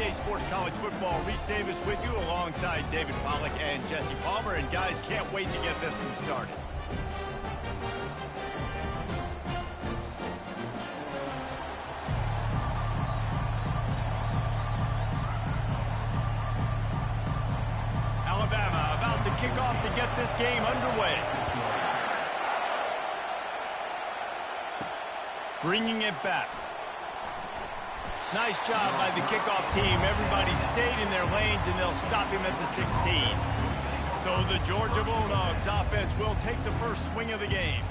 EA Sports College Football. Reese Davis with you alongside David Pollack and Jesse Palmer. And guys, can't wait to get this one started. Alabama about to kick off to get this game underway. Bringing it back. Nice job by the kickoff team. Everybody stayed in their lanes, and they'll stop him at the 16. So the Georgia Bulldogs offense will take the first swing of the game.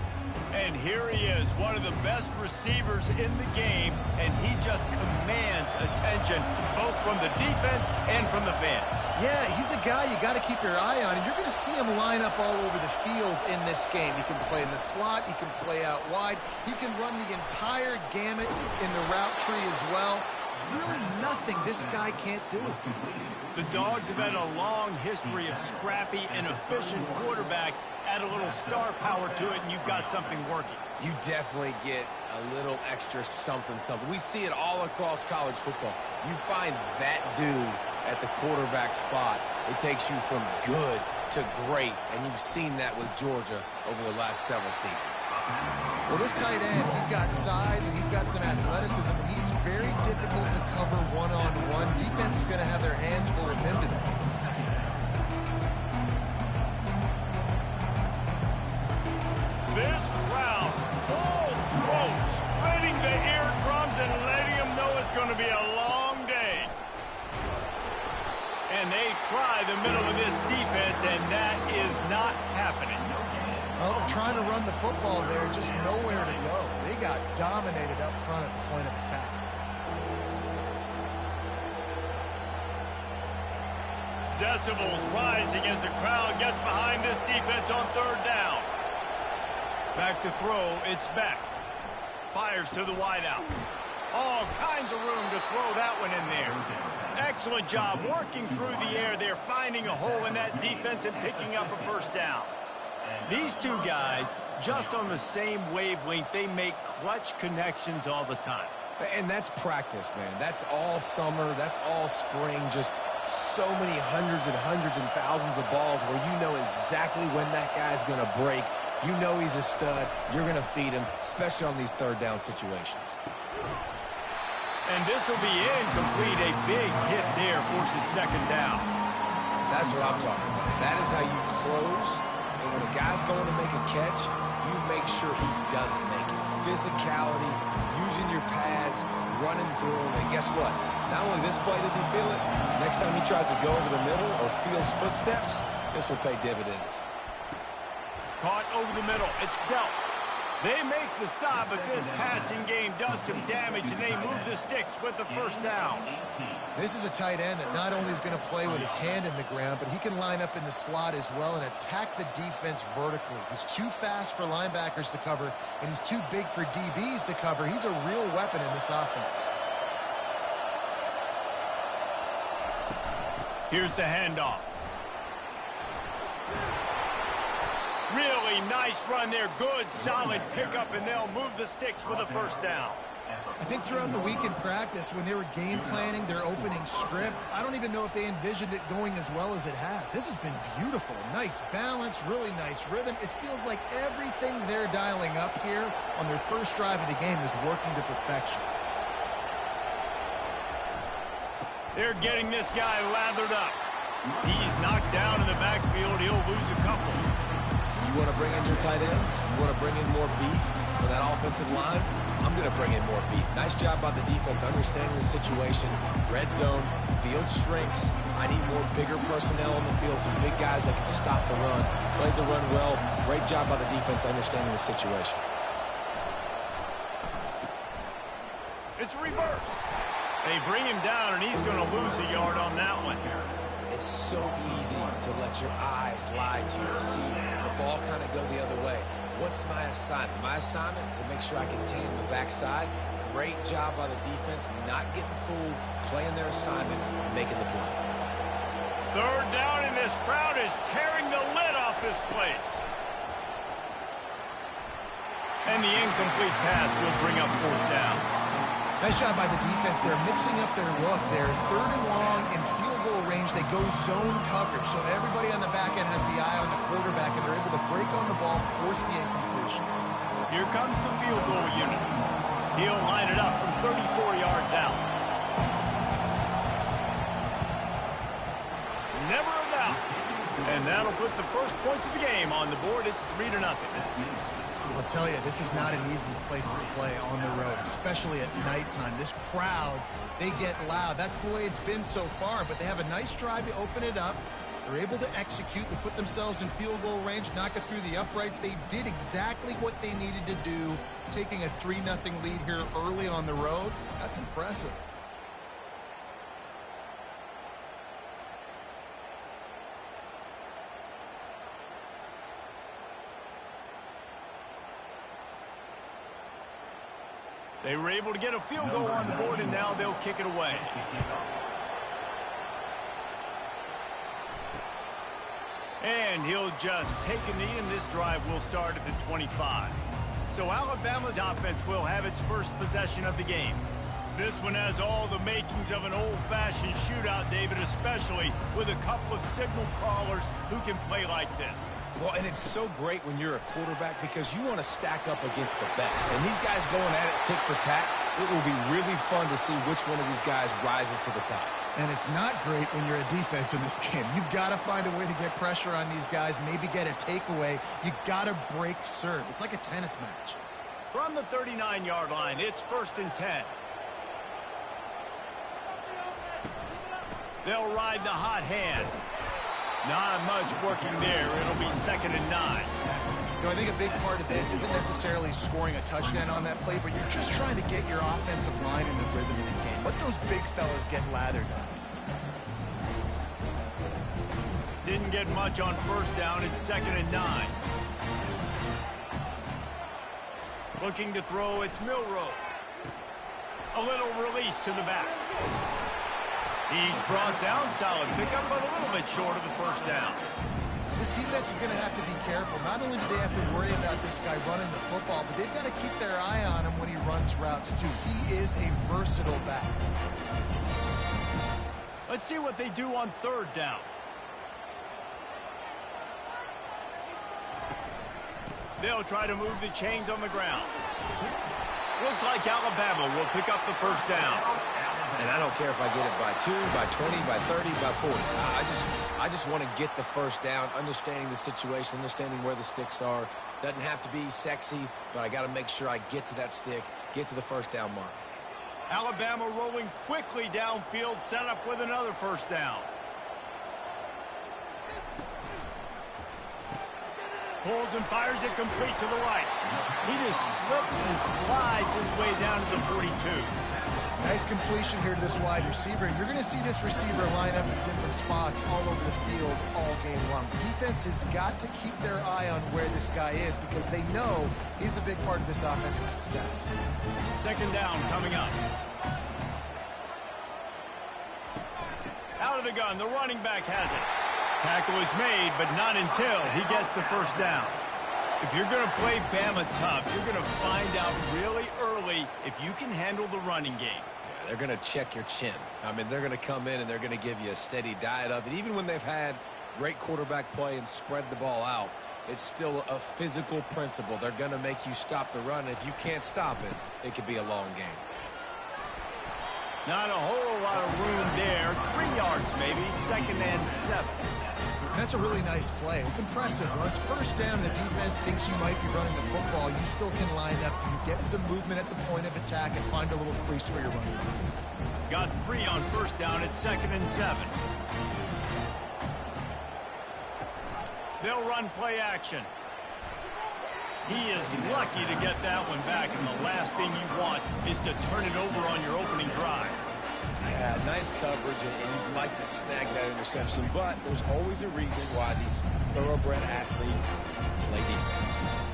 And here he is, one of the best receivers in the game, and he just commands attention, both from the defense and from the fans. Yeah, he's a guy you got to keep your eye on, and you're going to see him line up all over the field in this game. He can play in the slot, he can play out wide, he can run the entire gamut in the route tree as well. Really nothing this guy can't do. The Dogs have had a long history of scrappy and efficient quarterbacks. Add a little star power to it, and you've got something working. You definitely get a little extra something. We see it all across college football. You find that dude at the quarterback spot, it takes you from good to great, and you've seen that with Georgia over the last several seasons. Well, this tight end, he's got size and he's got some athleticism, and he's very difficult to cover one-on-one. Defense is going to have their hands full with him today. This crowd, full throat, splitting the eardrums and letting them know it's going to be a long day. And they try the middle of this defense, and that is not happening. Well, they're trying to run the football there, just nowhere to go. They got dominated up front at the point of attack. Decibels rising as the crowd gets behind this defense on third down. Back to throw, it's Beck. Fires to the wideout. All kinds of room to throw that one in there. Excellent job working through the air there, finding a hole in that defense and picking up a first down. These two guys, just on the same wavelength, they make clutch connections all the time. And that's practice, man. That's all summer. That's all spring. Just so many hundreds and thousands of balls where you know exactly when that guy's going to break. You know he's a stud. You're going to feed him, especially on these third down situations. And this will be incomplete. A big hit there forces second down. That's what I'm talking about. That is how you close. And when a guy's going to make a catch, you make sure he doesn't make it. Physicality, using your pads, running through him. And guess what? Not only this play does he feel it, next time he tries to go over the middle or feels footsteps, this will pay dividends. Caught over the middle. It's dealt. They make the stop, but this passing game does some damage, and they move the sticks with the first down. This is a tight end that not only is going to play with his hand in the ground, but he can line up in the slot as well and attack the defense vertically. He's too fast for linebackers to cover, and he's too big for DBs to cover. He's a real weapon in this offense. Here's the handoff. Really nice run there. Good, solid pickup, and they'll move the sticks with a first down. I think throughout the week in practice, when they were game planning their opening script, I don't even know if they envisioned it going as well as it has. This has been beautiful. Nice balance, really nice rhythm. It feels like everything they're dialing up here on their first drive of the game is working to perfection. They're getting this guy lathered up. He's knocked down in the backfield. He'll lose a couple. You want to bring in your tight ends? You want to bring in more beef for that offensive line? I'm going to bring in more beef. Nice job by the defense understanding the situation. Red zone, field shrinks. I need more bigger personnel on the field, some big guys that can stop the run. Played the run well. Great job by the defense understanding the situation. It's reverse. They bring him down, and he's going to lose a yard on that one. It's so easy to let your eyes lie to you, to see the ball kind of go the other way. What's my assignment? My assignment is to make sure I contain the backside. Great job by the defense, not getting fooled, playing their assignment, making the play. Third down, and this crowd is tearing the lid off this place. And the incomplete pass will bring up fourth down. Nice job by the defense. They're mixing up their look. They're third and long in field goal range. They go zone coverage. So everybody on the back end has the eye on the quarterback, and they're able to break on the ball, force the incompletion. Here comes the field goal unit. He'll line it up from 34 yards out. Never a doubt. And that'll put the first points of the game on the board. It's 3-0. I'll tell you, this is not an easy place to play on the road, especially at nighttime. This crowd, they get loud. That's the way it's been so far, but they have a nice drive to open it up. They're able to execute and put themselves in field goal range, knock it through the uprights. They did exactly what they needed to do, taking a 3-0 lead here early on the road. That's impressive. They were able to get a field goal on the board, and now they'll kick it away. And he'll just take a knee, and this drive will start at the 25. So Alabama's offense will have its first possession of the game. This one has all the makings of an old-fashioned shootout, David, especially with a couple of signal callers who can play like this. Well, and it's so great when you're a quarterback because you want to stack up against the best. And these guys going at it tick for tack, it will be really fun to see which one of these guys rises to the top. And it's not great when you're a defense in this game. You've got to find a way to get pressure on these guys, maybe get a takeaway. You got to break serve. It's like a tennis match. From the 39-yard line, it's 1st and 10. They'll ride the hot hand. Not much working there. It'll be 2nd and 9. You know, I think a big part of this isn't necessarily scoring a touchdown on that play, but you're just trying to get your offensive line in the rhythm of the game. Let those big fellas get lathered up. Didn't get much on 1st down. It's 2nd and 9. Looking to throw, it's Milroe. A little release to the back. He's brought down, solid pickup, but a little bit short of the 1st down. This defense is going to have to be careful. Not only do they have to worry about this guy running the football, but they've got to keep their eye on him when he runs routes, too. He is a versatile back. Let's see what they do on 3rd down. They'll try to move the chains on the ground. Looks like Alabama will pick up the 1st down. And I don't care if I get it by 2, by 20, by 30, by 40. I just want to get the 1st down, understanding the situation, understanding where the sticks are. Doesn't have to be sexy, but I got to make sure I get to that stick, get to the 1st down mark. Alabama rolling quickly downfield, set up with another 1st down. Pulls and fires it complete to the right. He just slips and slides his way down to the 42. Nice completion here to this wide receiver. And you're going to see this receiver line up in different spots all over the field all game long. Defense has got to keep their eye on where this guy is because they know he's a big part of this offensive success. 2nd down coming up. Out of the gun, the running back has it. Tackle is made, but not until he gets the 1st down. If you're going to play Bama tough, you're going to find out really early if you can handle the running game. Yeah, they're going to check your chin. I mean, they're going to come in and they're going to give you a steady diet of it. Even when they've had great quarterback play and spread the ball out, it's still a physical principle. They're going to make you stop the run. If you can't stop it, it could be a long game. Not a whole lot of room there. 3 yards maybe, 2nd and 7. That's a really nice play. It's impressive. When it's 1st down, the defense thinks you might be running the football. You still can line up. You get some movement at the point of attack and find a little crease for your running back. Got 3 on 1st down at 2nd and 7. They'll run play action. He is lucky to get that one back, and the last thing you want is to turn it over on your opening drive. Yeah, nice coverage, and you'd like to snag that interception, but there's always a reason why these thoroughbred athletes play defense.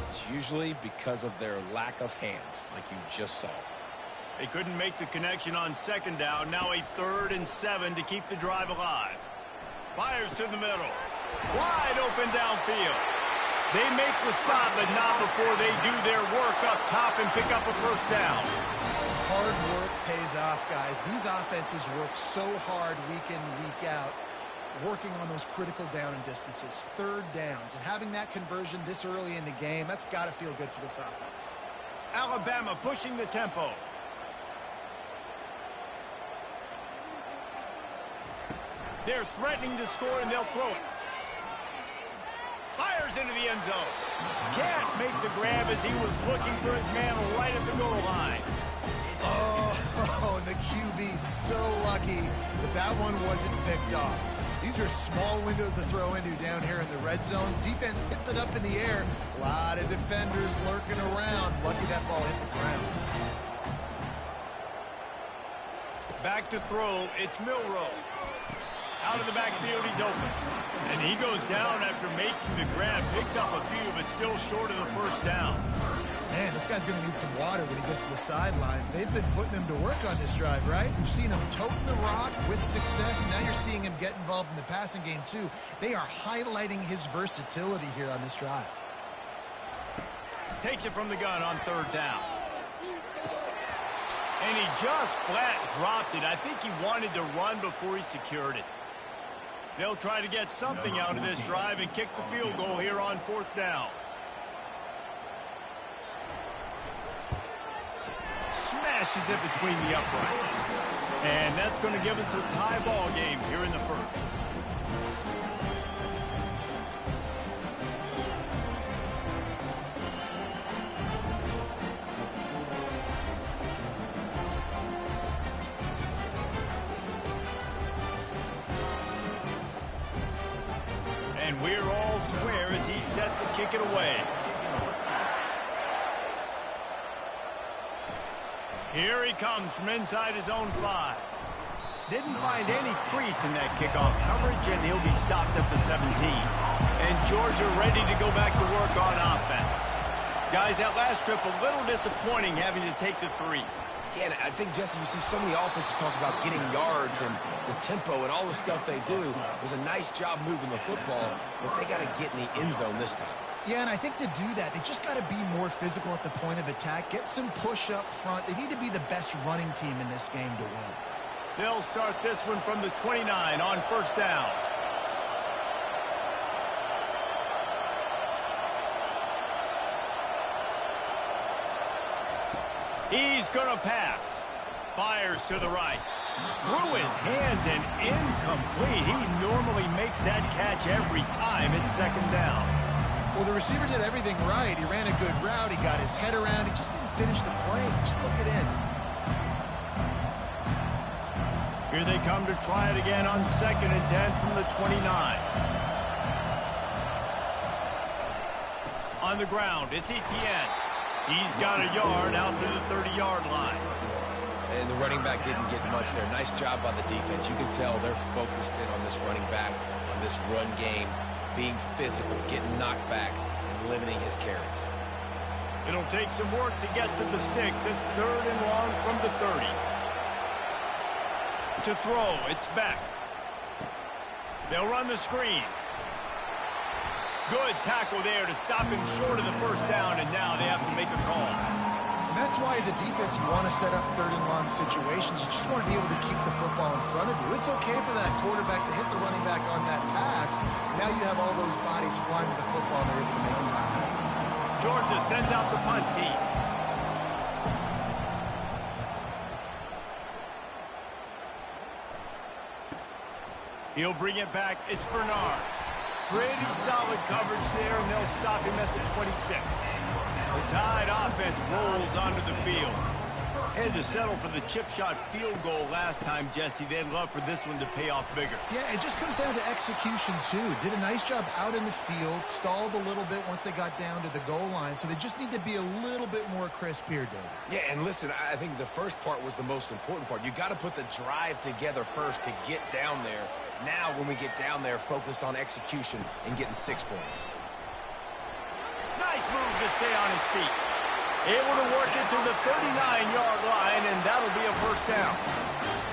It's usually because of their lack of hands, like you just saw. They couldn't make the connection on 2nd down. Now a 3rd and 7 to keep the drive alive. Fires to the middle. Wide open downfield. They make the stop, but not before they do their work up top and pick up a first down. Hard work pays off, guys. These offenses work so hard week in, week out, working on those critical down and distances, third downs. And having that conversion this early in the game, that's got to feel good for this offense. Alabama pushing the tempo. They're threatening to score, and they'll throw it. Fires into the end zone. Can't make the grab as he was looking for his man right at the goal line. Oh, and the QB so lucky that that one wasn't picked off. These are small windows to throw into down here in the red zone. Defense tipped it up in the air. A lot of defenders lurking around. Lucky that ball hit the ground. Back to throw. It's Milroe. Out of the backfield, he's open. And he goes down after making the grab. Picks up a few, but still short of the first down. Man, this guy's going to need some water when he gets to the sidelines. They've been putting him to work on this drive, right? You've seen him toting the rock with success. Now you're seeing him get involved in the passing game, too. They are highlighting his versatility here on this drive. Takes it from the gun on third down. And he just flat dropped it. I think he wanted to run before he secured it. They'll try to get something out of this drive and kick the field goal here on fourth down. Smashes it between the uprights. And that's going to give us a tie ball game here in the first. And we're all square as he's set to kick it away. Here he comes from inside his own 5. Didn't find any crease in that kickoff coverage, and he'll be stopped at the 17. And Georgia ready to go back to work on offense. Guys, that last trip a little disappointing having to take the 3. Yeah, and I think, Jesse, you see so many offenses talk about getting yards and the tempo and all the stuff they do. It was a nice job moving the football, but they got to get in the end zone this time. Yeah, and I think to do that, they just got to be more physical at the point of attack, get some push up front. They need to be the best running team in this game to win. They'll start this one from the 29 on first down. He's going to pass. Fires to the right. Through his hands and incomplete. He normally makes that catch every time. It's second down. Well, the receiver did everything right. He ran a good route. He got his head around. He just didn't finish the play. Just look it in. Here they come to try it again on 2nd and 10 from the 29. On the ground, it's Etienne. He's got a yard out to the 30-yard line. And the running back didn't get much there. Nice job by the defense. You can tell they're focused in on this running back, on this run game, being physical, getting knockbacks, and limiting his carries. It'll take some work to get to the sticks. It's 3rd and long from the 30. To throw, it's back. They'll run the screen. Good tackle there to stop him short of the first down, and now they have to make a call. And that's why, as a defense, you want to set up 3rd and long situations. You just want to be able to keep the football in front of you. It's okay for that quarterback to hit the running back on that pass. Now you have all those bodies flying to the football, and they're able to make a tackle. Georgia sends out the punt team. He'll bring it back. It's Bernard. Pretty solid coverage there, and they'll stop him at the 26. The Tide offense rolls onto the field. Had to settle for the chip shot field goal last time, Jesse. They'd love for this one to pay off bigger. Yeah, it just comes down to execution, too. Did a nice job out in the field, stalled a little bit once they got down to the goal line, so they just need to be a little bit more crisp here, David. Yeah, and listen, I think the first part was the most important part. You got to put the drive together first to get down there. Now, when we get down there, focus on execution and getting 6 points. Nice move to stay on his feet. Able to work it to the 39-yard line, and that'll be a first down.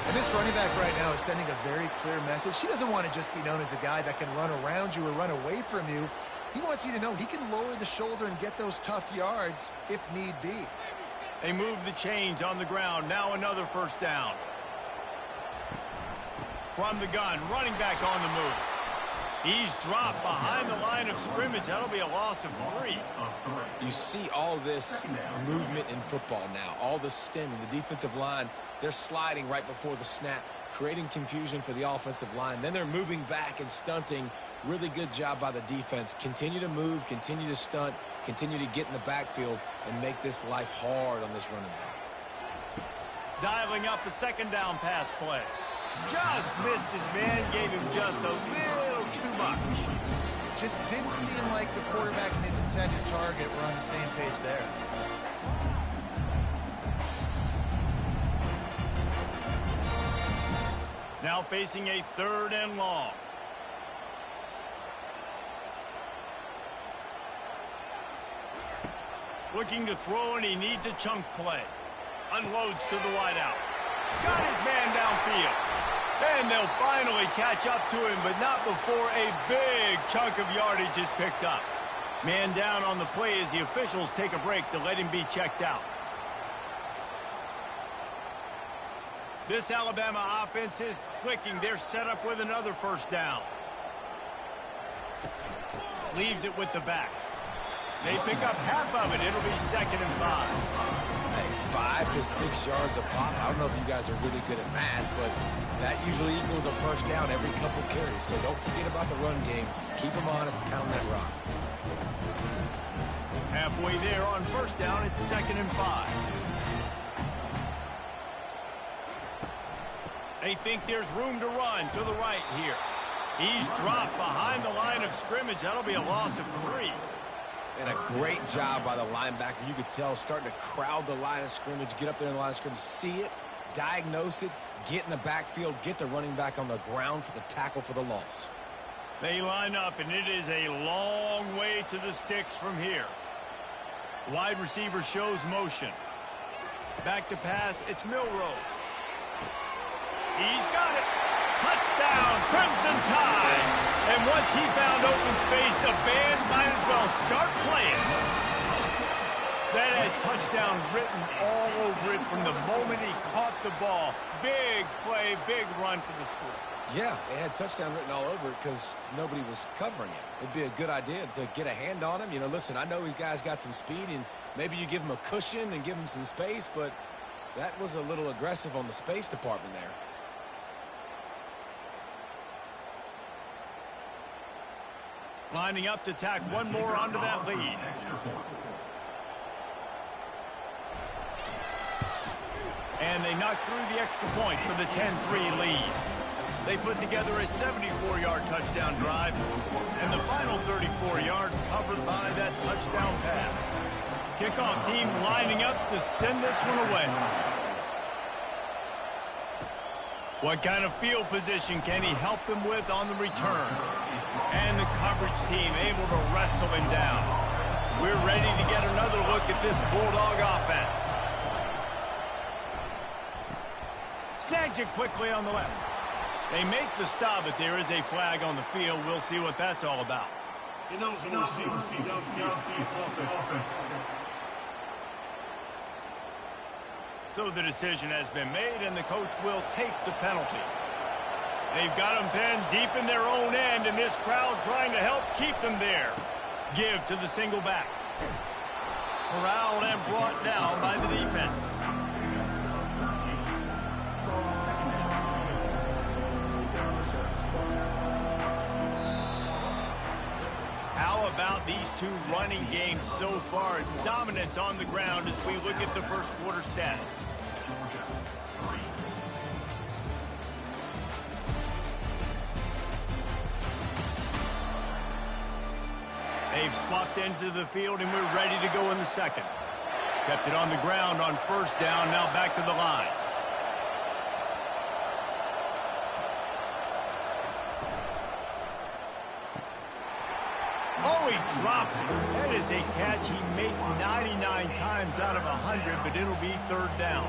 And this running back right now is sending a very clear message. He doesn't want to just be known as a guy that can run around you or run away from you. He wants you to know he can lower the shoulder and get those tough yards if need be. They move the chains on the ground. Now another first down. From the gun, running back on the move. He's dropped behind the line of scrimmage. That'll be a loss of 3. You see all this movement in football now, all the stemming, the defensive line, they're sliding right before the snap, creating confusion for the offensive line. Then they're moving back and stunting. Really good job by the defense. Continue to move, continue to stunt, continue to get in the backfield and make this life hard on this running back. Dialing up a second down pass play. Just missed his man, gave him just a little too much. Just didn't seem like the quarterback and his intended target were on the same page there. Now facing a 3rd and long. Looking to throw, and he needs a chunk play. Unloads to the wideout. Got his man downfield. And they'll finally catch up to him, but not before a big chunk of yardage is picked up. Man down on the play as the officials take a break to let him be checked out. This Alabama offense is clicking. They're set up with another first down. Leaves it with the back. They pick up half of it. It'll be 2nd and 5. Hey, 5 to 6 yards a pop. I don't know if you guys are really good at math, but that usually equals a first down every couple carries. So don't forget about the run game. Keep them honest and pound that rock. Halfway there on first down, it's 2nd and 5. They think there's room to run to the right here. He's dropped behind the line of scrimmage. That'll be a loss of 3. And a great job by the linebacker. You could tell starting to crowd the line of scrimmage, get up there in the line of scrimmage, see it, diagnose it, get in the backfield, get the running back on the ground for the tackle for the loss. They line up, and it is a long way to the sticks from here. Wide receiver shows motion. Back to pass, it's Milroe. He's got it. Touchdown, Crimson Tide. And once he found open space, the band might as well start playing. That had touchdown written all over it from the moment he caught the ball. Big play, big run for the score. Yeah, it had touchdown written all over it because nobody was covering it. It'd be a good idea to get a hand on him. You know, listen, I know you guys got some speed, and maybe you give him a cushion and give him some space, but that was a little aggressive on the space department there. Lining up to tack one more onto that lead. And they knock through the extra point for the 10-3 lead. They put together a 74-yard touchdown drive, and the final 34 yards covered by that touchdown pass. Kickoff team lining up to send this one away. What kind of field position can he help them with on the return? And the coverage team able to wrestle him down. We're ready to get another look at this Bulldog offense. Snags it quickly on the left. They make the stop, but there is a flag on the field. We'll see what that's all about. So the decision has been made, and the coach will take the penalty. They've got them pinned deep in their own end, and this crowd trying to help keep them there. Give to the single back. Corralled and brought down by the defense. How about these two running games so far? Dominance on the ground as we look at the first quarter stats. They've swapped ends of the field, and we're ready to go in the second. Kept it on the ground on first down, now back to the line. Oh, he drops it. That is a catch he makes 99 times out of 100, but it'll be third down.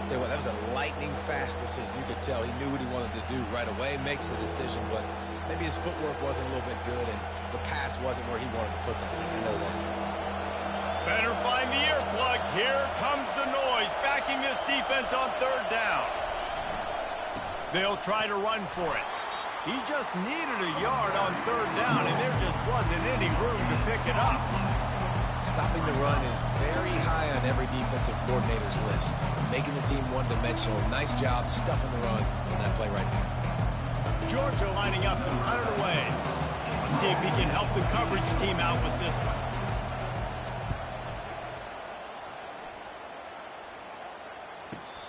Tell you what, that was a lightning-fast decision. You could tell he knew what he wanted to do right away, makes the decision, but maybe his footwork wasn't a little bit good, and the pass wasn't where he wanted to put that thing. I know that. Better find the earplugs. Here comes the noise, backing this defense on third down. They'll try to run for it. He just needed a yard on third down, and there just wasn't any room to pick it up. Stopping the run is very high on every defensive coordinator's list. Making the team one-dimensional. Nice job stuffing the run on that play right there. Georgia lining up to punt it away. Let's see if he can help the coverage team out with this one.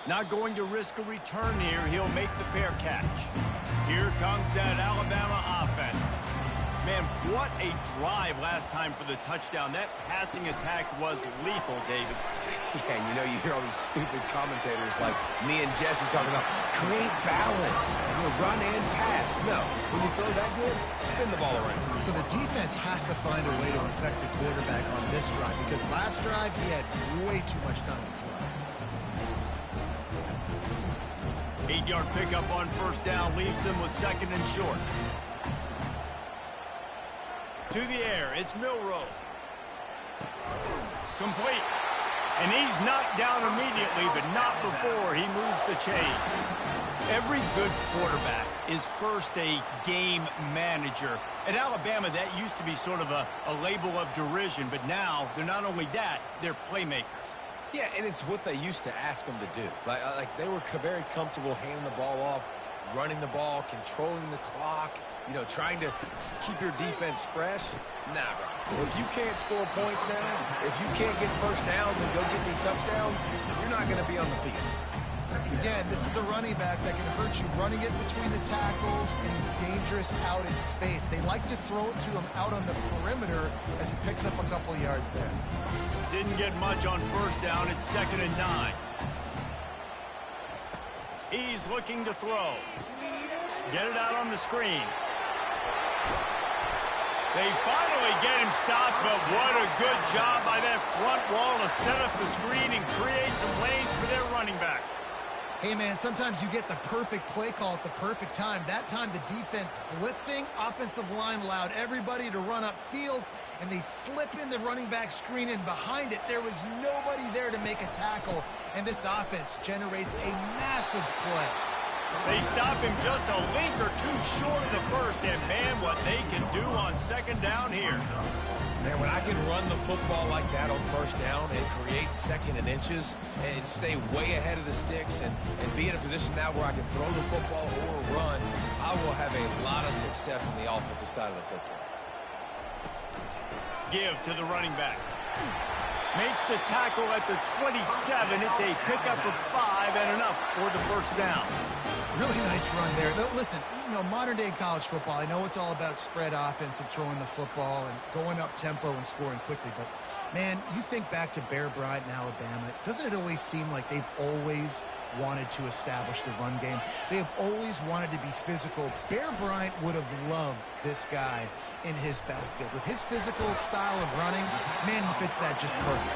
Not going to risk a return here. He'll make the fair catch. Here comes that Alabama offense. Man, what a drive last time for the touchdown. That passing attack was lethal, David. Yeah, and you know, you hear all these stupid commentators like me and Jesse talking about create balance, run and pass. No, when you throw that good, spin the ball around. So the defense has to find a way to affect the quarterback on this drive, because last drive he had way too much time to play. 8-yard pickup on first down leaves him with second and short. To the air, it's Milroe. Complete. And he's knocked down immediately, but not before he moves the chains. Every good quarterback is first a game manager. At Alabama, that used to be sort of a label of derision, but now they're not only that, they're playmakers. Yeah, and it's what they used to ask them to do. Like they were very comfortable handing the ball off, running the ball, controlling the clock, trying to keep your defense fresh. Nah, bro. If you can't score points now, if you can't get first downs and go get me touchdowns, you're not going to be on the field. Again, this is a running back that can hurt you running it between the tackles, and he's dangerous out in space. They like to throw it to him out on the perimeter as he picks up a couple yards there. Didn't get much on first down. It's 2nd and 9. He's looking to throw. Get it out on the screen. They finally get him stopped, but what a good job by that front wall to set up the screen and create some lanes for their running back. Hey, man, sometimes you get the perfect play call at the perfect time. That time, the defense blitzing, offensive line allowed everybody to run upfield, and they slip in the running back screen, and behind it, there was nobody there to make a tackle, and this offense generates a massive play. They stop him just a link or two short of the first, and man, what they can do on second down here. Man, when I can run the football like that on first down and create second and inches and stay way ahead of the sticks and be in a position now where I can throw the football or run, I will have a lot of success on the offensive side of the football. Give to the running back. Makes the tackle at the 27. It's a pickup of 5 and enough for the first down. Really nice run there. Listen, modern-day college football, I know it's all about spread offense and throwing the football and going up tempo and scoring quickly, but, man, you think back to Bear Bryant in Alabama, doesn't it always seem like they've always wanted to establish the run game? They have always wanted to be physical. Bear Bryant would have loved this guy in his backfield. With his physical style of running, man, he fits that just perfect.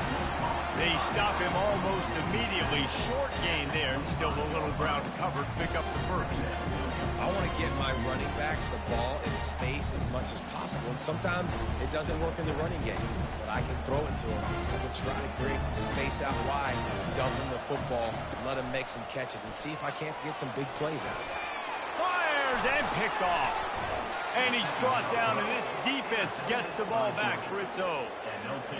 They stop him almost immediately. Short gain there, and still a little ground covered. Pick up the first. I want to get my running backs the ball in space as much as possible, and sometimes it doesn't work in the running game, but I can throw it to them. I can try to create some space out wide, dump them the football, let them make some catches, and see if I can't get some big plays out. Fires and picked off. And he's brought down, and this defense gets the ball back for its own.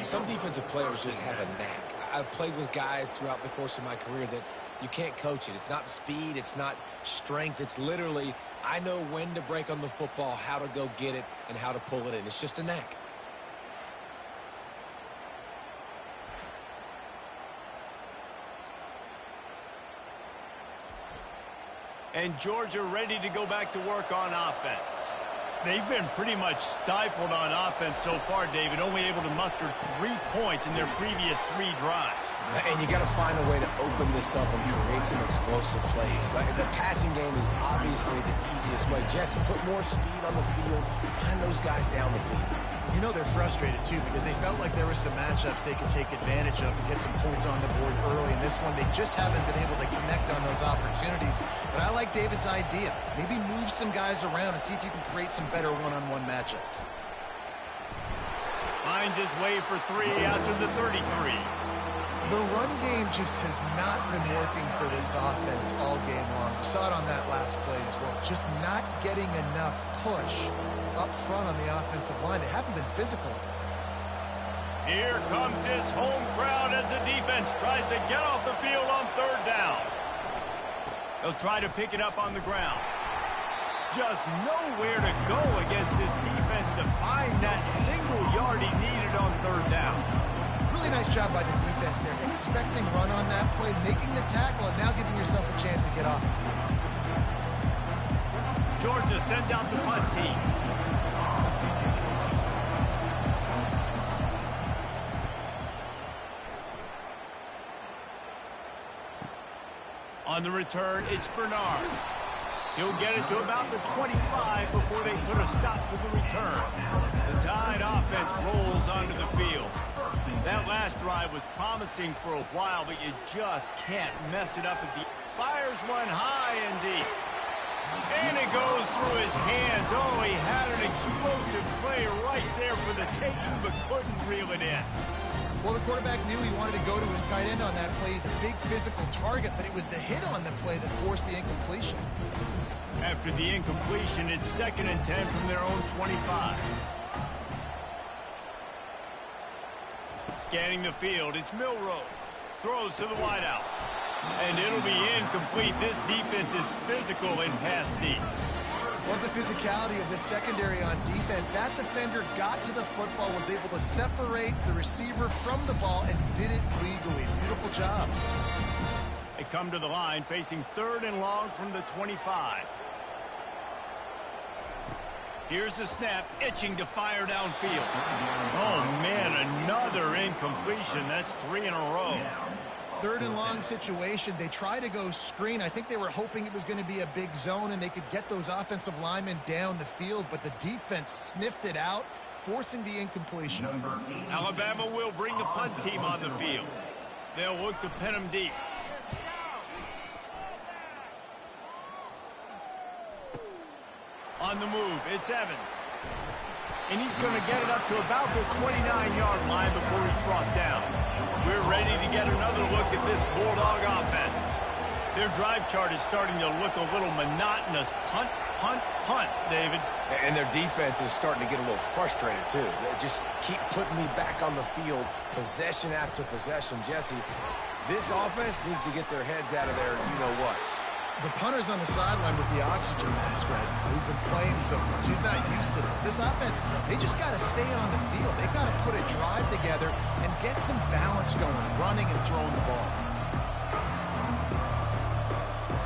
Some defensive players just have a knack. I've played with guys throughout the course of my career that you can't coach it. It's not speed. It's not strength. It's literally, I know when to break on the football, how to go get it, and how to pull it in. It's just a knack. And Georgia ready to go back to work on offense. They've been pretty much stifled on offense so far, David, only able to muster 3 points in their previous 3 drives. And you got to find a way to open this up and create some explosive plays. The passing game is obviously the easiest way. Jesse, put more speed on the field. Find those guys down the field. They're frustrated, too, because they felt like there were some matchups they could take advantage of to get some points on the board early. In this one, they just haven't been able to connect on those opportunities. But I like David's idea. Maybe move some guys around and see if you can create some better one-on-one matchups. Finds his way for 3 out to the 33. The run game just has not been working for this offense all game long. We saw it on that last play as well. Just not getting enough push up front on the offensive line. They haven't been physical. Here comes his home crowd as the defense tries to get off the field on 3rd down. They'll try to pick it up on the ground. Just nowhere to go against this defense to find that single yard he needed on 3rd down. Really nice job by the defense there. Expecting run on that play, making the tackle, and now giving yourself a chance to get off the field. Georgia sends out the punt team. On the return, it's Bernard. He'll get it to about the 25 before they put a stop to the return. The Tide offense rolls onto the field. That last drive was promising for a while, but you just can't mess it up at the... Fires one high and deep. And it goes through his hands. Oh, he had an explosive play right there for the taking, but couldn't reel it in. Well, the quarterback knew he wanted to go to his tight end on that play. He's a big physical target, but it was the hit on the play that forced the incompletion. After the incompletion, it's 2nd and 10 from their own 25. Scanning the field, it's Milroe. Throws to the wideout. And it'll be incomplete. This defense is physical in pass deep. Love the physicality of this secondary on defense. That defender got to the football, was able to separate the receiver from the ball, and did it legally. Beautiful job. They come to the line, facing 3rd and long from the 25. Here's the snap, itching to fire downfield. Oh, man, another incompletion. That's 3 in a row. 3rd and long situation. They try to go screen. I think they were hoping it was going to be a big zone and they could get those offensive linemen down the field, but the defense sniffed it out, forcing the incompletion. Alabama will bring the punt team on the field. They'll look to pin them deep. On the move, it's Evans. And he's going to get it up to about the 29-yard line before he's brought down. We're ready to get another look at this Bulldog offense. Their drive chart is starting to look a little monotonous. Punt, punt, punt, David. And their defense is starting to get a little frustrated, too. They just keep putting me back on the field, possession after possession. Jesse, this offense needs to get their heads out of their you-know-whats. The punter's on the sideline with the oxygen mask right now. He's been playing so much. He's not used to this. This offense, they just got to stay on the field. They've got to put a drive together and get some balance going, running and throwing the ball.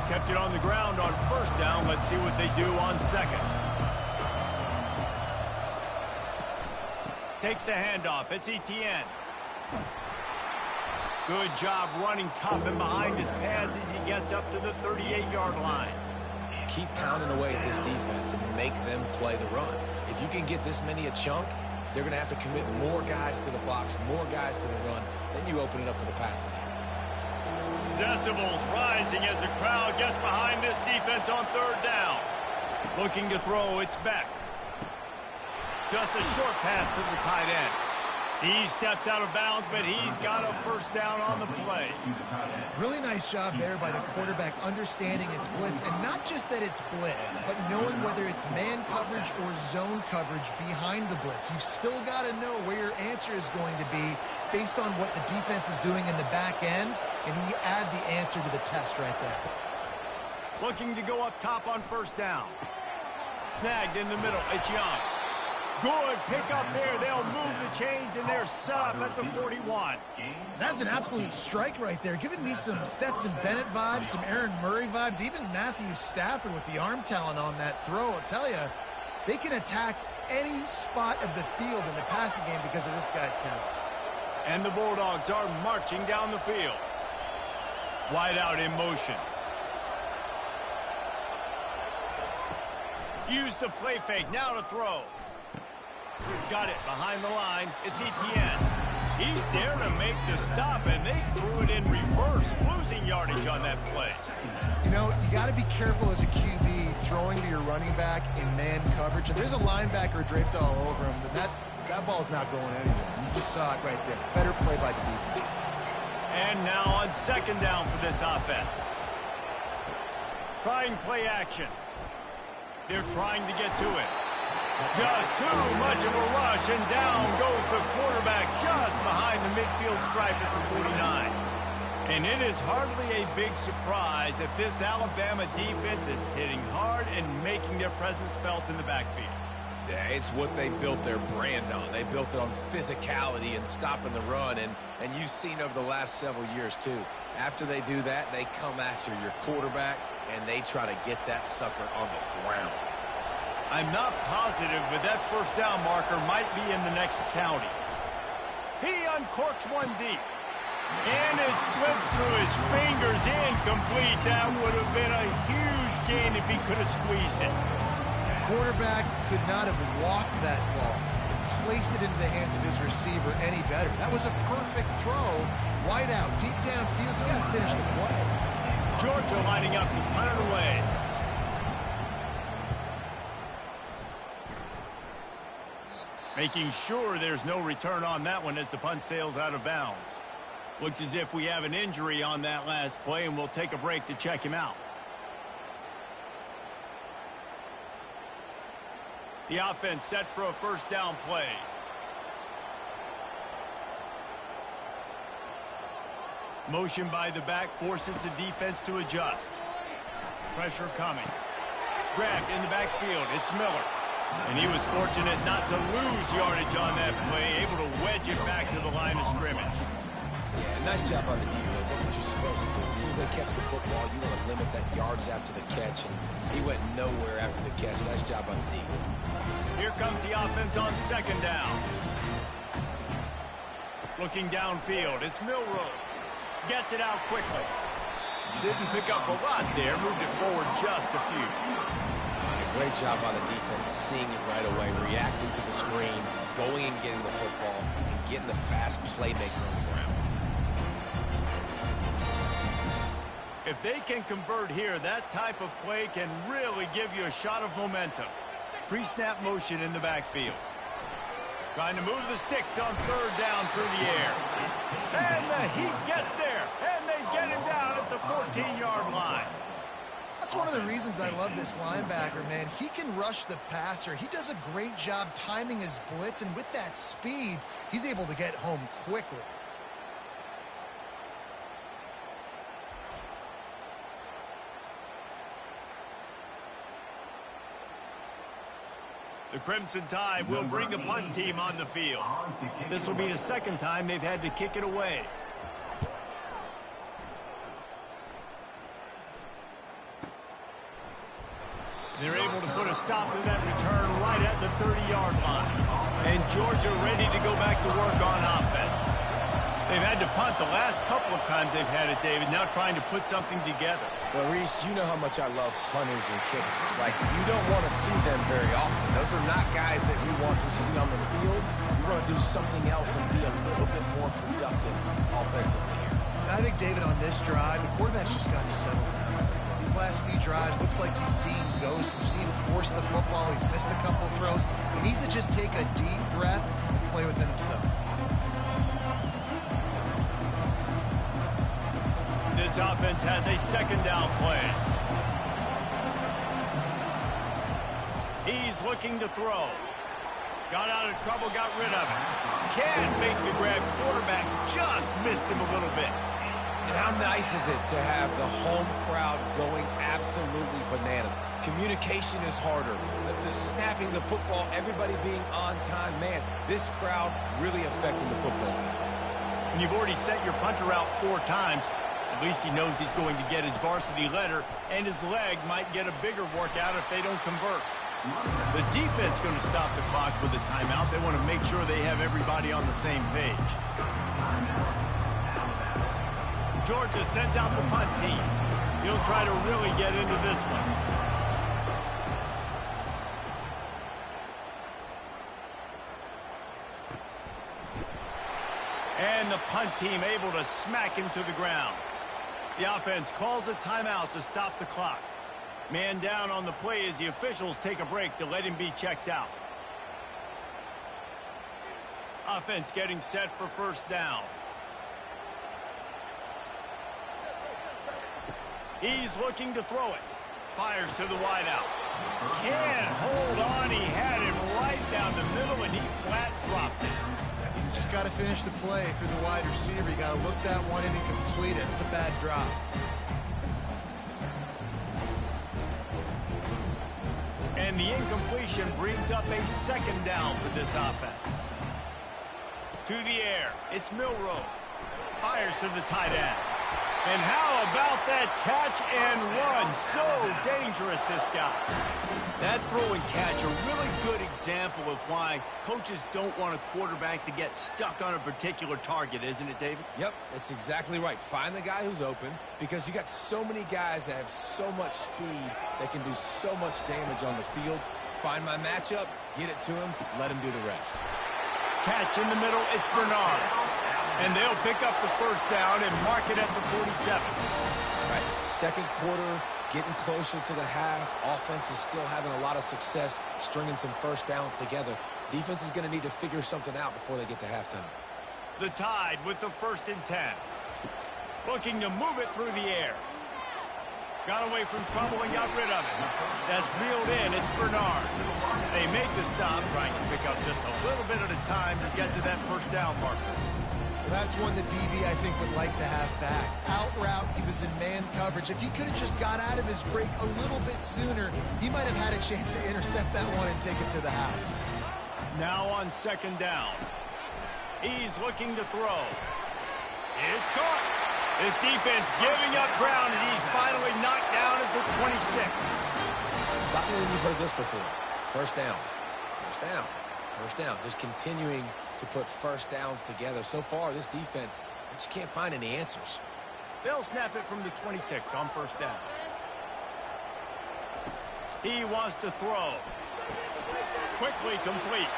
Kept it on the ground on 1st down. Let's see what they do on 2nd. Takes the handoff. It's Etienne. Good job running tough and behind his pads as he gets up to the 38-yard line. Keep pounding away at this defense and make them play the run. If you can get this many a chunk, they're going to have to commit more guys to the box, more guys to the run. Then you open it up for the passing game. Decibels rising as the crowd gets behind this defense on 3rd down. Looking to throw, it's Beck. Just a short pass to the tight end. He steps out of bounds, but he's got a 1st down on the play. Really nice job there by the quarterback understanding it's blitz, and not just that it's blitz, but knowing whether it's man coverage or zone coverage behind the blitz. You've still got to know where your answer is going to be based on what the defense is doing in the back end, and he add the answer to the test right there. Looking to go up top on 1st down. Snagged in the middle, it's Young. Good pick up there. They'll move the chains, and they're set up at the 41. That's an absolute strike right there. Giving me some Stetson Bennett vibes, some Aaron Murray vibes, even Matthew Stafford with the arm talent on that throw. I'll tell you, they can attack any spot of the field in the passing game because of this guy's talent. And the Bulldogs are marching down the field. Wide out in motion. Use the play fake. Now to throw. Got it behind the line. It's Etienne. He's there to make the stop, and they threw it in reverse, losing yardage on that play. You know, you got to be careful as a QB throwing to your running back in man coverage. If there's a linebacker draped all over him, then That ball's not going anywhere. You just saw it right there. Better play by the defense. And now on second down for this offense. Trying play action. They're trying to get to it. Just too much of a rush, and down goes the quarterback just behind the midfield stripe at the 49. And it is hardly a big surprise that this Alabama defense is hitting hard and making their presence felt in the backfield. Yeah, it's what they built their brand on. They built it on physicality and stopping the run, and you've seen over the last several years, too. After they do that, they come after your quarterback, and they try to get that sucker on the ground. I'm not positive, but that first down marker might be in the next county. He uncorks one deep. And it slips through his fingers, incomplete. That would have been a huge gain if he could have squeezed it. Quarterback could not have walked that ball and placed it into the hands of his receiver any better. That was a perfect throw. Wide out, deep downfield. You got to finish the play. Georgia lining up to punt it away. Making sure there's no return on that one as the punt sails out of bounds. Looks as if we have an injury on that last play, and we'll take a break to check him out. The offense set for a first down play. Motion by the back forces the defense to adjust. Pressure coming. Grabbed in the backfield. It's Miller. And he was fortunate not to lose yardage on that play, able to wedge it back to the line of scrimmage. Yeah, nice job on the defense. That's what you're supposed to do. As soon as they catch the football, you want to limit that yards after the catch, and he went nowhere after the catch. Nice job on the D. Here comes the offense on second down. Looking downfield, it's Milroe. Gets it out quickly. Didn't pick up a lot there, moved it forward just a few. Great job on the defense, seeing it right away, reacting to the screen, going and getting the football, and getting the fast playmaker on the ground. If they can convert here, that type of play can really give you a shot of momentum. Pre-snap motion in the backfield. Trying to move the sticks on third down through the air. And the Heat gets there, and they get him down at the 14-yard line. That's one of the reasons I love this linebacker, man. He can rush the passer. He does a great job timing his blitz, and with that speed, he's able to get home quickly. The Crimson Tide will bring the punt team on the field. This will be the second time they've had to kick it away. They're able to put a stop to that return right at the 30-yard line. And Georgia ready to go back to work on offense. They've had to punt the last couple of times they've had it, David, now trying to put something together. Well, Reese, you know how much I love punters and kickers. Like, you don't want to see them very often. Those are not guys that we want to see on the field. We want to do something else and be a little bit more productive offensively here. I think, David, on this drive, the quarterback's just got to settle down. These last few drives, looks like he's seen ghosts. We've seen him force the football. He's missed a couple of throws. He needs to just take a deep breath and play within himself. This offense has a second down play. He's looking to throw. Got out of trouble, got rid of it. Can't make the grab. Quarterback just missed him a little bit. And how nice is it to have the home crowd going absolutely bananas? Communication is harder. The snapping the football, everybody being on time. Man, this crowd really affecting the football game. When you've already sent your punter out 4 times, at least he knows he's going to get his varsity letter, and his leg might get a bigger workout if they don't convert. The defense going to stop the clock with a timeout. They want to make sure they have everybody on the same page. Georgia sends out the punt team. He'll try to really get into this one. And the punt team able to smack him to the ground. The offense calls a timeout to stop the clock. Man down on the play as the officials take a break to let him be checked out. Offense getting set for first down. He's looking to throw it. Fires to the wideout. Can't hold on. He had it right down the middle, and he flat dropped it. You just got to finish the play for the wide receiver. You got to look that one in and complete it. It's a bad drop. And the incompletion brings up a second down for this offense. To the air, it's Milroe. Fires to the tight end. And how about that catch and run? So dangerous, this guy. That throw and catch, a really good example of why coaches don't want a quarterback to get stuck on a particular target, isn't it, David? Yep, that's exactly right. Find the guy who's open, because you got so many guys that have so much speed that can do so much damage on the field. Find my matchup, get it to him, let him do the rest. Catch in the middle, it's Bernard. And they'll pick up the first down and mark it at the 47. Right, second quarter, getting closer to the half. Offense is still having a lot of success stringing some first downs together. Defense is going to need to figure something out before they get to halftime. The Tide with the 1st and 10. Looking to move it through the air. Got away from trouble and got rid of it. That's reeled in. It's Bernard. They make the stop, trying to pick up just a little bit at a time to get to that first down marker. That's one that DV, I think, would like to have back. Out route, he was in man coverage. If he could have just got out of his break a little bit sooner, he might have had a chance to intercept that one and take it to the house. Now on second down. He's looking to throw. It's caught. This defense giving up ground as he's finally knocked down at the 26. Stop me when you've heard this before. First down. First down. First down. Just continuing to put first downs together. So far, this defense, they just can't find any answers. They'll snap it from the 26 on first down. He wants to throw. Quickly complete.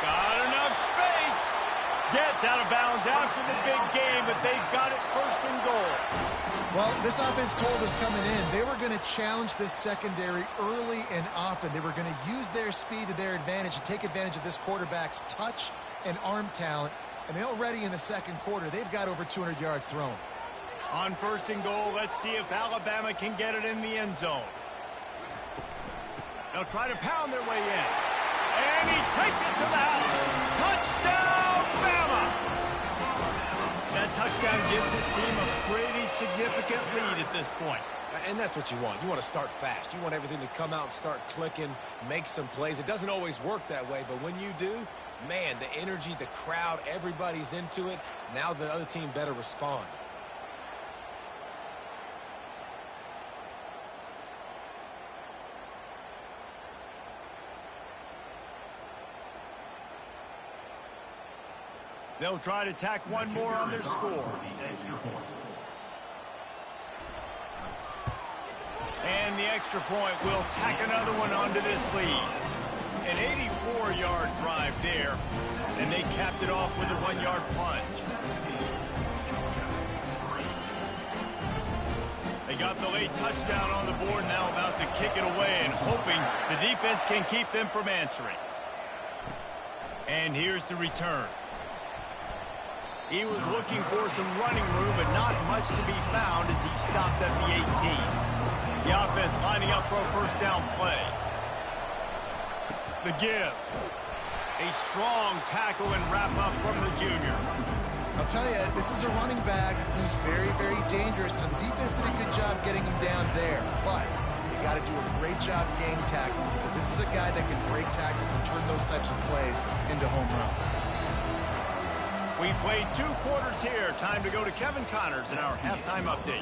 Got enough space. Gets out of bounds after the big game, but they've got it first and goal. Well, this offense told us coming in, they were going to challenge this secondary early and often. They were going to use their speed to their advantage and take advantage of this quarterback's touch and arm talent. And they already in the second quarter, they've got over 200 yards thrown. On first and goal, let's see if Alabama can get it in the end zone. They'll try to pound their way in. And he takes it to the house. Touchdown, Bama! That touchdown gives his team a pretty significant lead at this point. And that's what you want. You want to start fast. You want everything to come out and start clicking, make some plays. It doesn't always work that way, but when you do, man, the energy, the crowd, everybody's into it. Now the other team better respond. They'll try to tack one more on their score. And the extra point will tack another one onto this lead. An 84-yard drive there, and they capped it off with a 1-yard plunge. They got the late touchdown on the board, now about to kick it away and hoping the defense can keep them from answering. And here's the return. He was looking for some running room, but not much to be found as he stopped at the 18. The offense lining up for a first down play. The give. A strong tackle and wrap up from the junior. I'll tell you, this is a running back who's very, very dangerous, and the defense did a good job getting him down there. But you got to do a great job game tackling, because this is a guy that can break tackles and turn those types of plays into home runs. We played 2 quarters here. Time to go to Kevin Connors in our halftime update.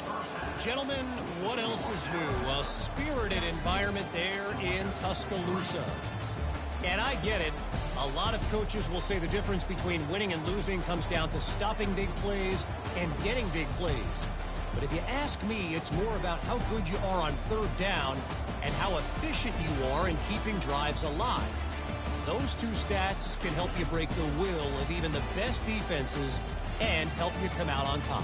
Gentlemen, what else is new? A spirited environment there in Tuscaloosa. And I get it. A lot of coaches will say the difference between winning and losing comes down to stopping big plays and getting big plays. But if you ask me, it's more about how good you are on third down and how efficient you are in keeping drives alive. Those 2 stats can help you break the will of even the best defenses and help you come out on top.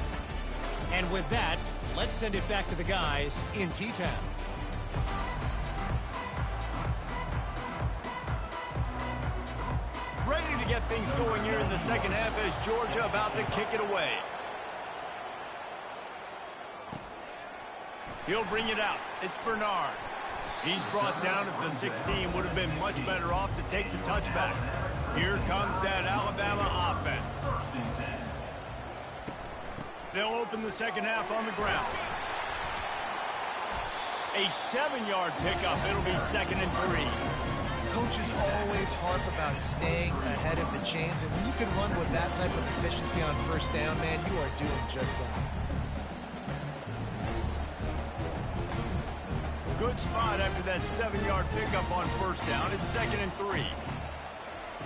And with that, let's send it back to the guys in T-Town. Ready to get things going here in the second half as Georgia about to kick it away. He'll bring it out. It's Bernard. He's brought down at the 16. Would have been much better off to take the touchback. Here comes that Alabama offense. They'll open the second half on the ground. A 7-yard pickup. It'll be 2nd and 3. Coaches always harp about staying ahead of the chains, and when you can run with that type of efficiency on first down, man, you are doing just that. Good spot after that 7-yard pickup on first down. It's 2nd and 3.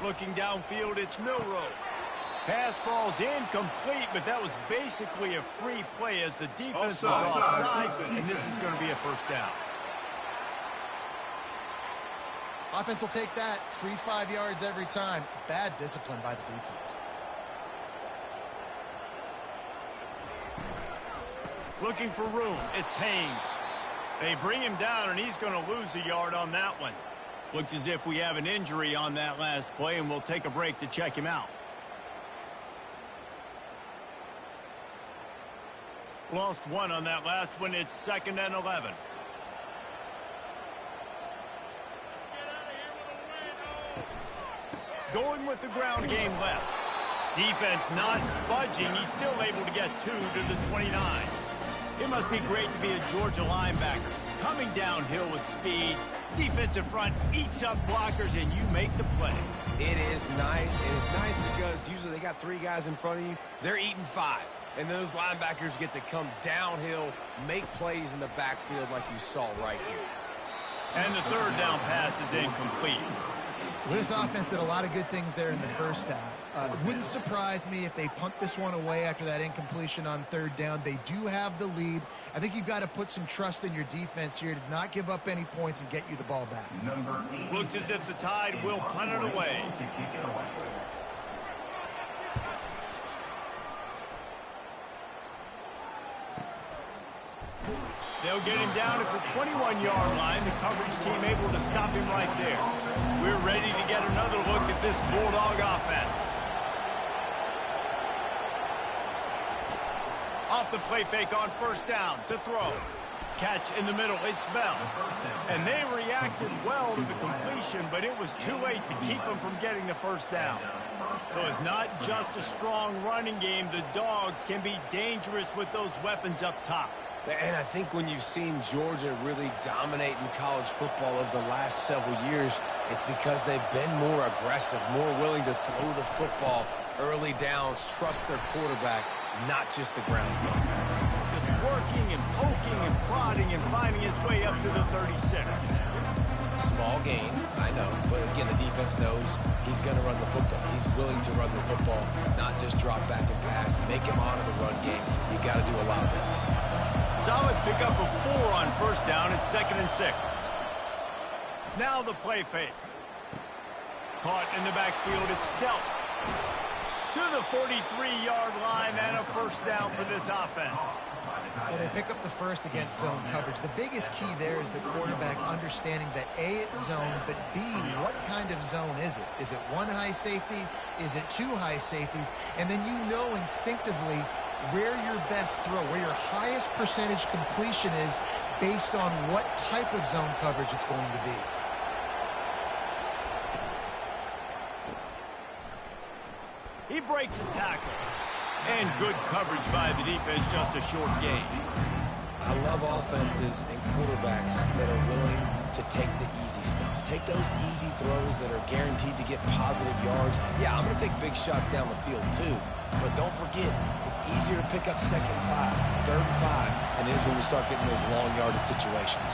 Looking downfield, it's Milroe. Pass falls incomplete, but that was basically a free play as the defense was offside, and this is going to be a first down. Offense will take that. Free 5 yards every time. Bad discipline by the defense. Looking for room. It's Haynes. They bring him down, and he's going to lose a yard on that one. Looks as if we have an injury on that last play, and we'll take a break to check him out. Lost one on that last one. It's 2nd and 11. Going with the ground game left. Defense not budging. He's still able to get 2 to the 29. It must be great to be a Georgia linebacker. Coming downhill with speed. Defensive front eats up blockers, and you make the play. It is nice, and it's nice because usually they got 3 guys in front of you. They're eating 5. And those linebackers get to come downhill, make plays in the backfield like you saw right here. And the 3rd down pass is incomplete. Well, this offense did a lot of good things there in the first half. Wouldn't surprise me if they punt this one away after that incompletion on 3rd down. They do have the lead. I think you've got to put some trust in your defense here to not give up any points and get you the ball back. Looks as if the Tide will punt it away. They'll get him down at the 21-yard line. The coverage team able to stop him right there. We're ready to get another look at this Bulldog offense. Off the play fake on first down to throw. Catch in the middle. It's Bell. And they reacted well to the completion, but it was too late to keep them from getting the first down. So it's not just a strong running game. The Dogs can be dangerous with those weapons up top. And I think when you've seen Georgia really dominate in college football over the last several years, it's because they've been more aggressive, more willing to throw the football, early downs, trust their quarterback, not just the ground game. Just working and poking and prodding and finding his way up to the 36. Small gain, I know, but again, the defense knows he's going to run the football. He's willing to run the football, not just drop back and pass, make him honor the run game. You got to do a lot of this. Solid pickup of 4 on first down. It's 2nd and 6. Now the play fake. Caught in the backfield. It's dealt to the 43-yard line and a first down for this offense. Well, they pick up the first against zone coverage. The biggest key there is the quarterback understanding that A, it's zone, but B, what kind of zone is it? Is it 1 high safety? Is it 2 high safeties? And then you know instinctively where your best throw, where your highest percentage completion is based on what type of zone coverage it's going to be. He breaks the tackle. And good coverage by the defense, just a short gain. I love offenses and quarterbacks that are willing to take the easy stuff. Take those easy throws that are guaranteed to get positive yards. Yeah, I'm going to take big shots down the field too. But don't forget, it's easier to pick up 2nd and 5, 3rd and 5 than it is when we start getting those long yardage situations.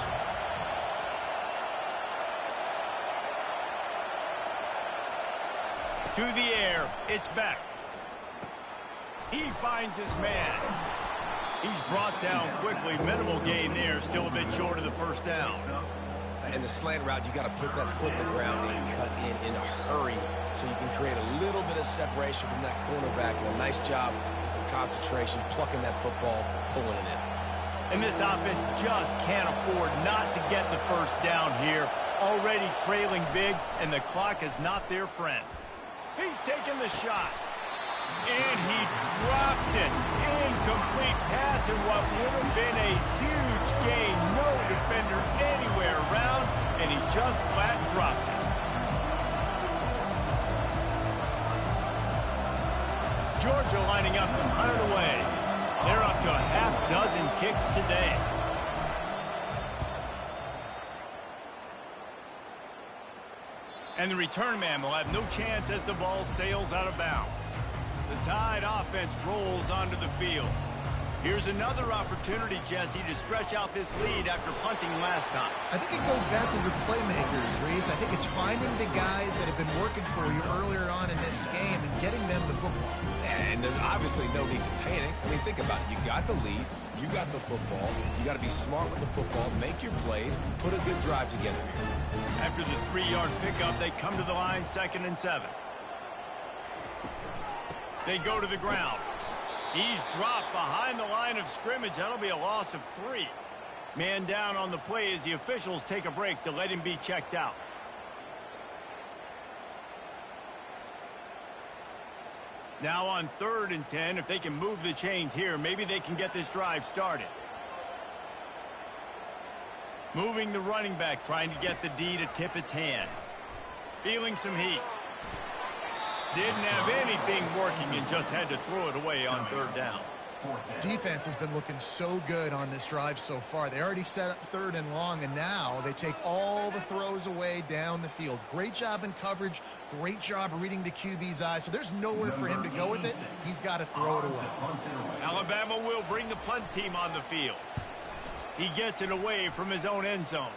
To the air, it's Beck. He finds his man. He's brought down quickly. Minimal gain there. Still a bit short of the first down. In the slant route, you got to put that foot in the ground and cut in a hurry so you can create a little bit of separation from that cornerback. And a nice job with the concentration, plucking that football, pulling it in. And this offense just can't afford not to get the first down here. Already trailing big, and the clock is not their friend. He's taking the shot. And he dropped it. Incomplete pass in what would have been a huge gain. No defender anywhere around, and he just flat dropped it. Georgia lining up to punt it away. They're up to a half-dozen kicks today. And the return man will have no chance as the ball sails out of bounds. The Tide offense rolls onto the field. Here's another opportunity, Jesse, to stretch out this lead after punting last time. I think it goes back to your playmakers, Reese. I think it's finding the guys that have been working for you earlier on in this game and getting them the football. And there's obviously no need to panic. I mean, think about it. You got the lead. You got the football. You got to be smart with the football. Make your plays. Put a good drive together here. After the 3-yard pickup, they come to the line, 2nd and 7. They go to the ground. He's dropped behind the line of scrimmage. That'll be a loss of 3. Man down on the play as the officials take a break to let him be checked out. Now on 3rd and 10, if they can move the chains here, maybe they can get this drive started. Moving the running back, trying to get the D to tip its hand. Feeling some heat. Didn't have anything working and just had to throw it away on 3rd down. Defense has been looking so good on this drive so far. They already set up 3rd and long, and now they take all the throws away down the field. Great job in coverage. Great job reading the QB's eyes. So there's nowhere for him to go with it. He's got to throw it away. Alabama will bring the punt team on the field. He gets it away from his own end zone.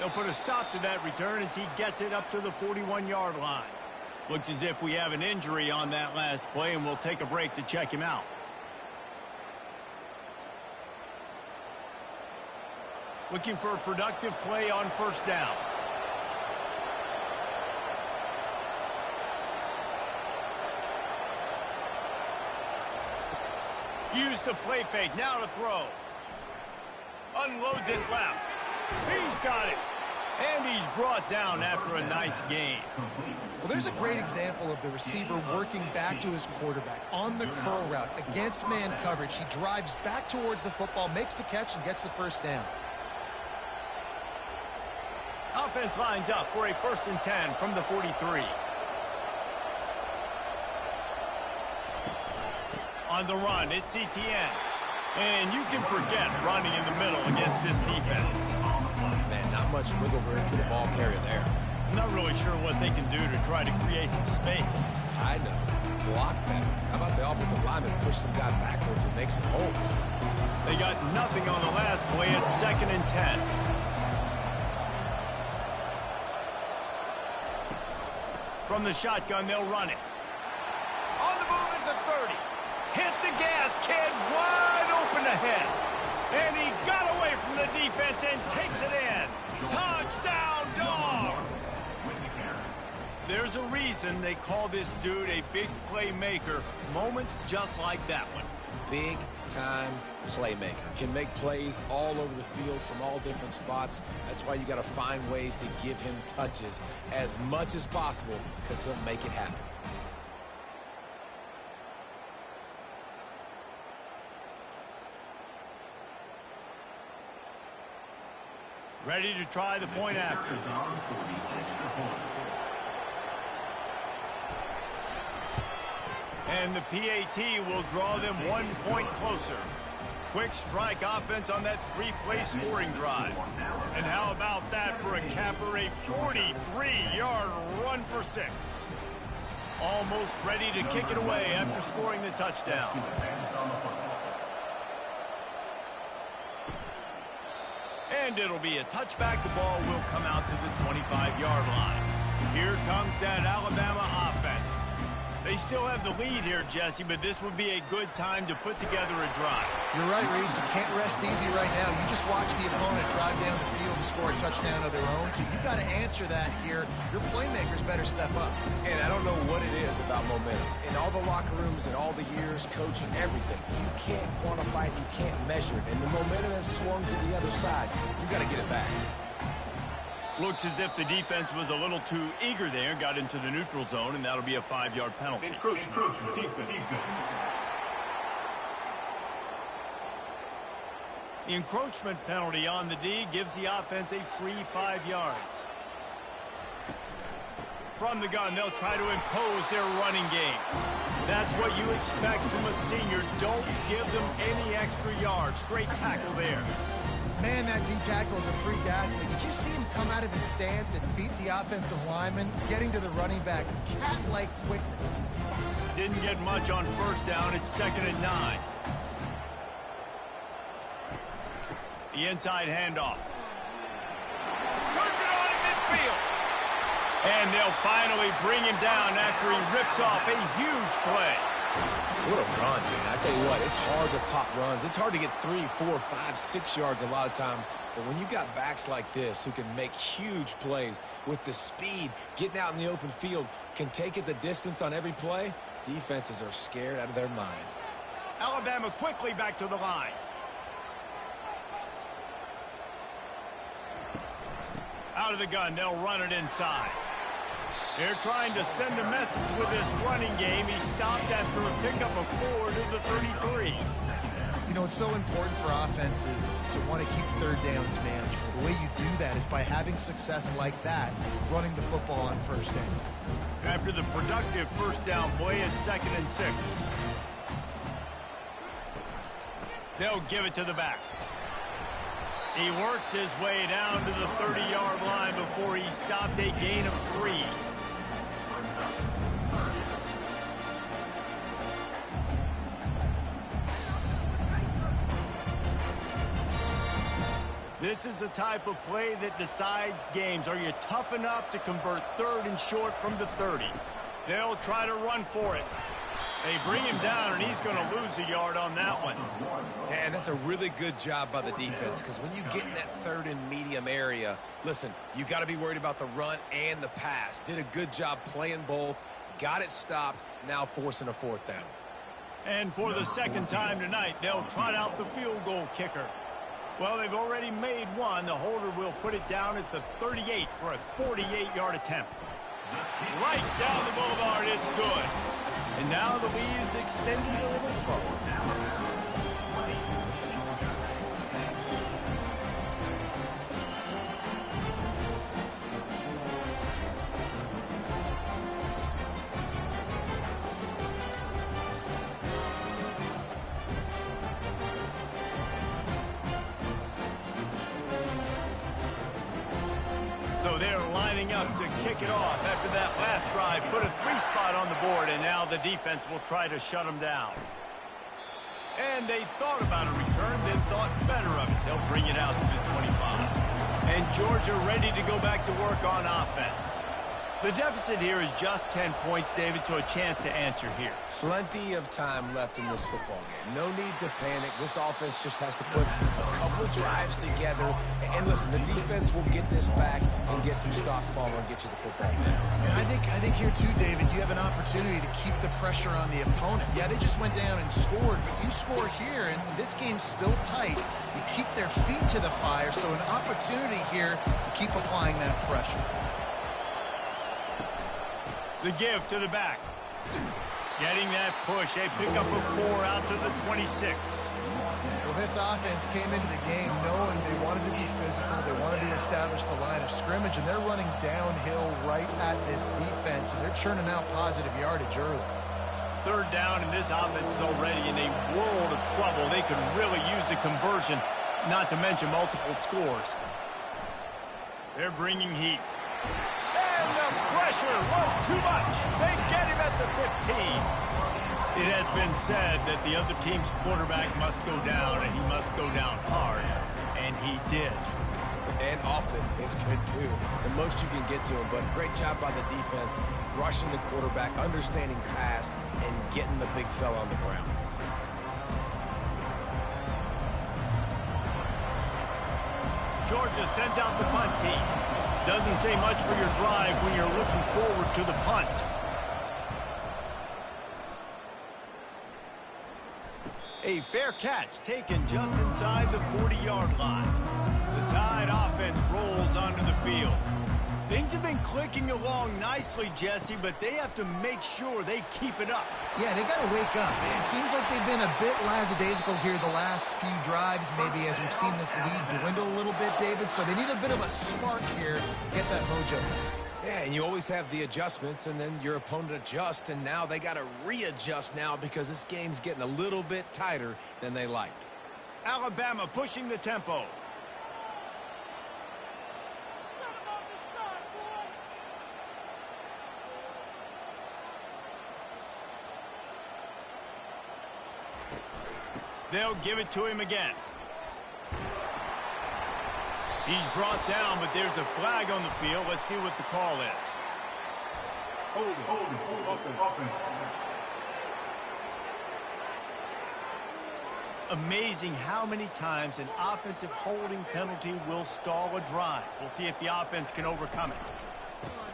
They'll put a stop to that return as he gets it up to the 41-yard line. Looks as if we have an injury on that last play, and we'll take a break to check him out. Looking for a productive play on 1st down. Used the play fake, now to throw. Unloads it left. He's got it. And he's brought down after a nice gain. Well, there's a great example of the receiver working back to his quarterback on the curl route against man coverage. He drives back towards the football, makes the catch, and gets the 1st down. Offense lines up for a 1st and 10 from the 43. On the run, it's Etienne. And you can forget running in the middle against this defense. Man, not much wiggle room for the ball carrier there. I'm not really sure what they can do to try to create some space. I know. Block better. How about the offensive lineman push some guy backwards and make some holes? They got nothing on the last play. It's 2nd and 10. From the shotgun, they'll run it. On the move at the 30. Hit the gas, kid. Wide open ahead. And he got away from the defense and takes it in. Touchdown, Dogs! There's a reason they call this dude a big playmaker. Moments just like that one. Big-time playmaker. Can make plays all over the field from all different spots. That's why you got to find ways to give him touches as much as possible, because he'll make it happen. Ready to try the point after. And the PAT will draw them 1 point closer. Quick strike offense on that 3-play scoring drive. And how about that for a capper, a 43-yard run for 6. Almost ready to kick it away after scoring the touchdown. And it'll be a touchback. The ball will come out to the 25-yard line. Here comes that Alabama offense. They still have the lead here, Jesse, but this would be a good time to put together a drive. You're right, Reese. You can't rest easy right now. You just watch the opponent drive down the field and score a touchdown of their own, so you've got to answer that here. Your playmakers better step up. And I don't know what it is about momentum. In all the locker rooms and all the years, coaching, everything, you can't quantify it, you can't measure it. And the momentum has swung to the other side. You've got to get it back. Looks as if the defense was a little too eager there, got into the neutral zone, and that'll be a 5-yard penalty. Encroachment defense. The encroachment penalty on the D gives the offense a free 5 yards. From the gun, they'll try to impose their running game. That's what you expect from a senior. Don't give them any extra yards. Great tackle there. Man, that D-tackle is a freak athlete. Did you see him come out of his stance and beat the offensive lineman, getting to the running back? Cat-like quickness. Didn't get much on first down. It's 2nd and 9. The inside handoff. Turns it on in midfield. And they'll finally bring him down after he rips off a huge play. What a run, man. I tell you what, it's hard to pop runs. It's hard to get 3, 4, 5, 6 yards a lot of times. But when you got backs like this who can make huge plays with the speed, getting out in the open field, can take it the distance on every play, defenses are scared out of their mind. Alabama quickly back to the line. Out of the gun, they'll run it inside. They're trying to send a message with this running game. He stopped after a pickup of 4 to the 33. You know, it's so important for offenses to want to keep third downs manageable. The way you do that is by having success like that, running the football on first down. After the productive first down play, it's 2nd and 6. They'll give it to the back. He works his way down to the 30-yard line before he stopped a gain of 3. This is the type of play that decides games. Are you tough enough to convert 3rd and short from the 30? They'll try to run for it. They bring him down, and he's going to lose a yard on that one. And that's a really good job by the defense, because when you get in that 3rd and medium area, listen, you got to be worried about the run and the pass. Did a good job playing both, got it stopped, now forcing a 4th down. And for the 2nd time tonight, they'll trot out the field goal kicker. Well, they've already made one. The holder will put it down at the 38 for a 48-yard attempt. Right down the boulevard, it's good. And now the lead is extended a little forward. So they're lining up to kick it off after that last drive. Put a 3-spot on the board, and now the defense will try to shut them down. And they thought about a return, then thought better of it. They'll bring it out to the 25. And Georgia ready to go back to work on offense. The deficit here is just 10 points, David, so a chance to answer here. Plenty of time left in this football game. No need to panic. This offense just has to put a couple drives together. And listen, the defense will get this back and get some stops following and get you the football game. And I think here too, David, you have an opportunity to keep the pressure on the opponent. Yeah, they just went down and scored, but you score here, and this game's still tight. You keep their feet to the fire, so an opportunity here to keep applying that pressure. The give to the back. Getting that push. A pickup of 4 out to the 26. Well, this offense came into the game knowing they wanted to be physical. They wanted to establish the line of scrimmage, and they're running downhill right at this defense, and they're churning out positive yardage early. 3rd down, and this offense is already in a world of trouble. They could really use a conversion, not to mention multiple scores. They're bringing heat. And the pressure was too much. They get him at the 15. It has been said that the other team's quarterback must go down, and he must go down hard. And he did. And often is good, too. The most you can get to him, but great job by the defense, rushing the quarterback, understanding pass, and getting the big fella on the ground. Georgia sends out the punt team. Doesn't say much for your drive when you're looking forward to the punt. A fair catch taken just inside the 40-yard line. The Tide offense rolls onto the field. Things have been clicking along nicely, Jesse, but they have to make sure they keep it up. Yeah, they got to wake up. It seems like they've been a bit lackadaisical here the last few drives, maybe as we've seen this lead dwindle a little bit, David. So they need a bit of a spark here to get that mojo back. Yeah, and you always have the adjustments, and then your opponent adjusts, and now they got to readjust now because this game's getting a little bit tighter than they liked. Alabama pushing the tempo. They'll give it to him again. He's brought down, but there's a flag on the field. Let's see what the call is. Holding. Amazing how many times an offensive holding penalty will stall a drive. We'll see if the offense can overcome it.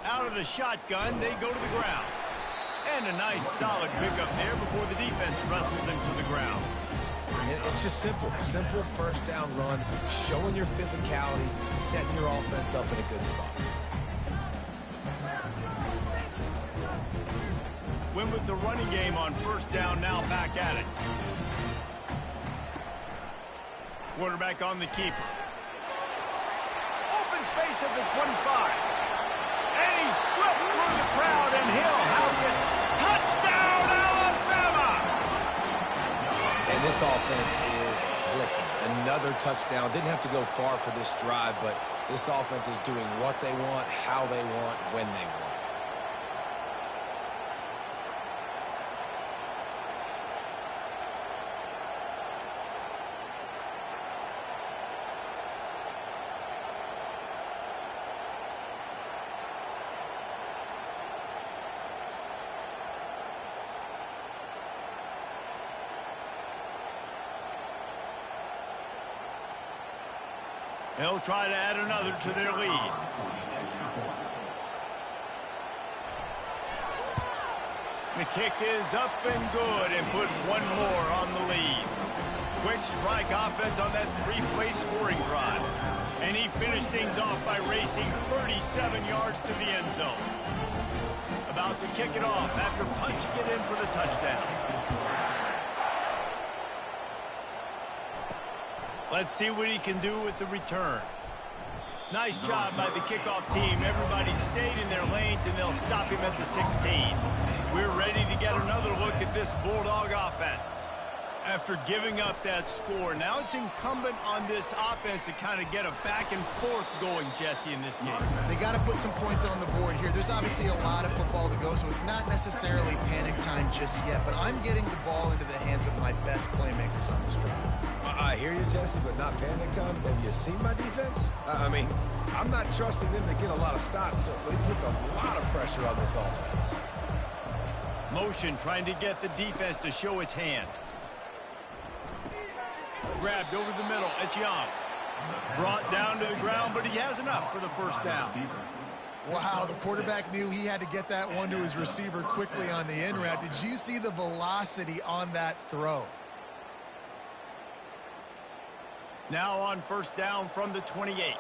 Out of the shotgun, they go to the ground. And a nice solid pickup there before the defense wrestles him to the ground. It's just simple first down run, showing your physicality, setting your offense up in a good spot. Win with the running game on first down, now back at it. Quarterback on the keeper. Open space at the 25. And he slipped through the crowd, and he'll house it. Touchdown, Alabama! And this offense is clicking. Another touchdown. Didn't have to go far for this drive, but this offense is doing what they want, how they want, when they want. They'll try to add another to their lead. The kick is up and good and put one more on the lead. Quick strike offense on that three-play scoring drive. And he finished things off by racing 37 yards to the end zone. About to kick it off after punching it in for the touchdown. Let's see what he can do with the return. Nice job by the kickoff team. Everybody stayed in their lanes, and they'll stop him at the 16. We're ready to get another look at this Bulldog offense. After giving up that score, now it's incumbent on this offense to kind of get a back and forth going, Jesse, in this game. They got to put some points on the board here. There's obviously a lot of football to go, so it's not necessarily panic time just yet, but I'm getting the ball into the hands of my best playmakers on this drive. I hear you, Jesse, but not panic time. Have you seen my defense? I mean, I'm not trusting them to get a lot of stops, so it puts a lot of pressure on this offense. Motion trying to get the defense to show its hand. Grabbed over the middle. It's Young. Brought down to the ground, but he has enough for the first down. Wow, the quarterback knew he had to get that one to his receiver quickly on the in route. Did you see the velocity on that throw? Now on first down from the 28.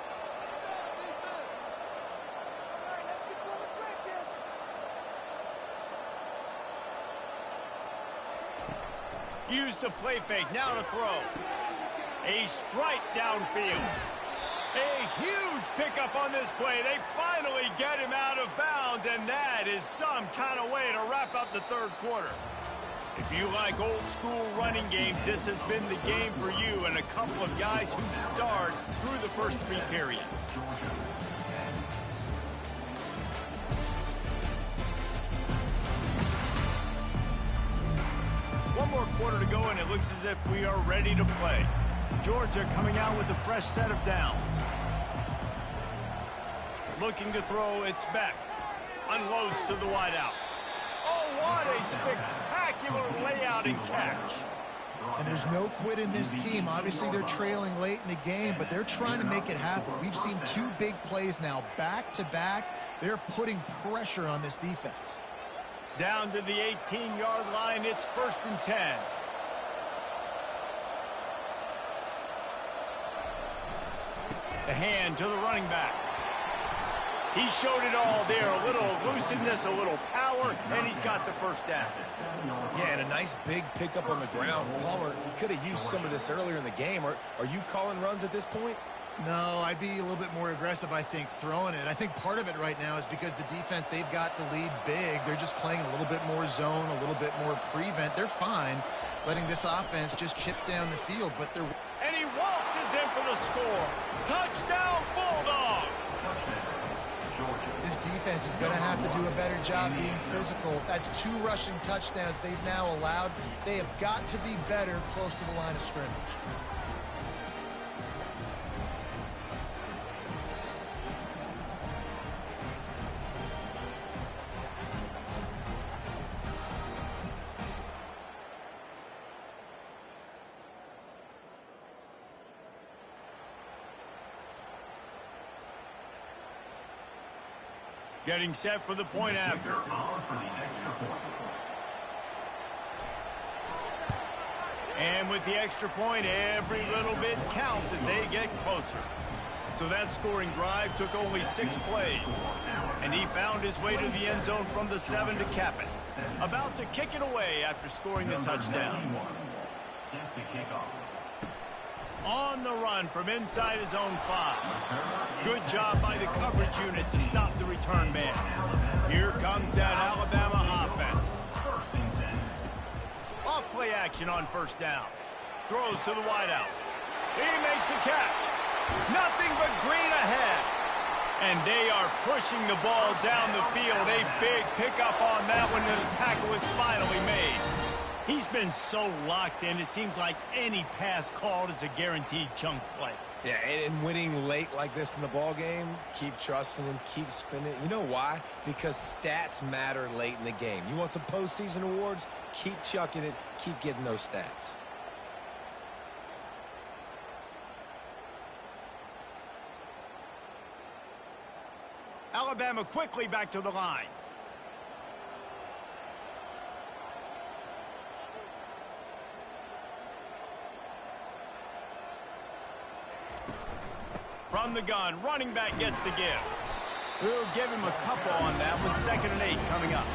Use the play fake, now to throw. A strike downfield. A huge pickup on this play. They finally get him out of bounds, and that is some kind of way to wrap up the third quarter. If you like old school running games, this has been the game for you and a couple of guys who starred through the first three periods. One more quarter to go, and it looks as if we are ready to play. Georgia coming out with a fresh set of downs. Looking to throw, it's Beck. Unloads to the wideout. Oh, what a spectacular layout and catch. And there's no quit in this team. Obviously, they're trailing late in the game, but they're trying to make it happen. We've seen two big plays now, back-to-back. They're putting pressure on this defense. Down to the 18-yard line, it's 1st and 10. The hand to the running back. He showed it all there. A little elusiveness, a little power, and he's got the first down. Yeah, and a nice big pickup on the ground. Palmer, he could have used some of this earlier in the game. Are you calling runs at this point? No, I'd be a little bit more aggressive, I think, throwing it. I think part of it right now is because the defense, they've got the lead big. They're just playing a little bit more zone, a little bit more prevent. They're fine letting this offense just chip down the field, but they're... And he waltzes in for the score. Touchdown, Bulldogs! This defense is going to have to do a better job being physical. That's 2 rushing touchdowns they've now allowed. They have got to be better close to the line of scrimmage. Getting set for the point after. And with the extra point, every little bit counts as they get closer. So that scoring drive took only 6 plays. And he found his way to the end zone from the 7 to cap it. About to kick it away after scoring the touchdown. On the run from inside his own 5. Good job by the coverage unit to stop the return man. Here comes that Alabama offense. Off play action on first down. Throws to the wideout. He makes a catch. Nothing but green ahead. And they are pushing the ball down the field. A big pickup on that one as the tackle is finally made. He's been so locked in, it seems like any pass called is a guaranteed chunk play. Yeah, and winning late like this in the ball game, keep trusting him, keep spinning. You know why? Because stats matter late in the game. You want some postseason awards? Keep chucking it, keep getting those stats. Alabama quickly back to the line. From the gun, running back gets to give. We'll give him a couple on that with 2nd and 8 coming up.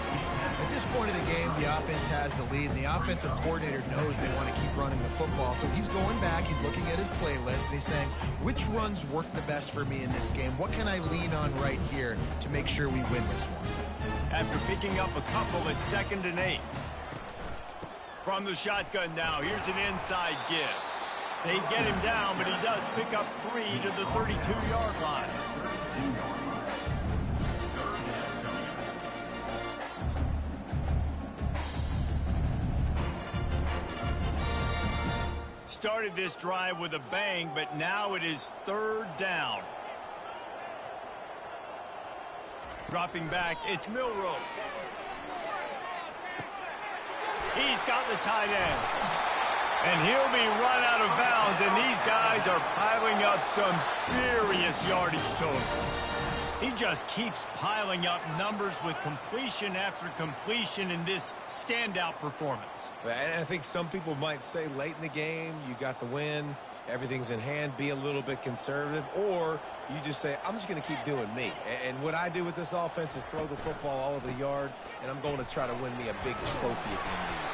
At this point of the game, the offense has the lead, and the offensive coordinator knows they want to keep running the football. So he's going back, he's looking at his playlist, and he's saying, which runs work the best for me in this game? What can I lean on right here to make sure we win this one? After picking up a couple at 2nd and 8. From the shotgun now, here's an inside give. They get him down, but he does pick up 3 to the 32-yard line. Started this drive with a bang, but now it is 3rd down. Dropping back, it's Milroe. He's got the tight end. And he'll be run out of bounds, and these guys are piling up some serious yardage total. He just keeps piling up numbers with completion after completion in this standout performance. And I think some people might say late in the game, you got the win, everything's in hand, be a little bit conservative, or you just say, I'm just going to keep doing me. And what I do with this offense is throw the football all over the yard, and I'm going to try to win me a big trophy at the end of the year.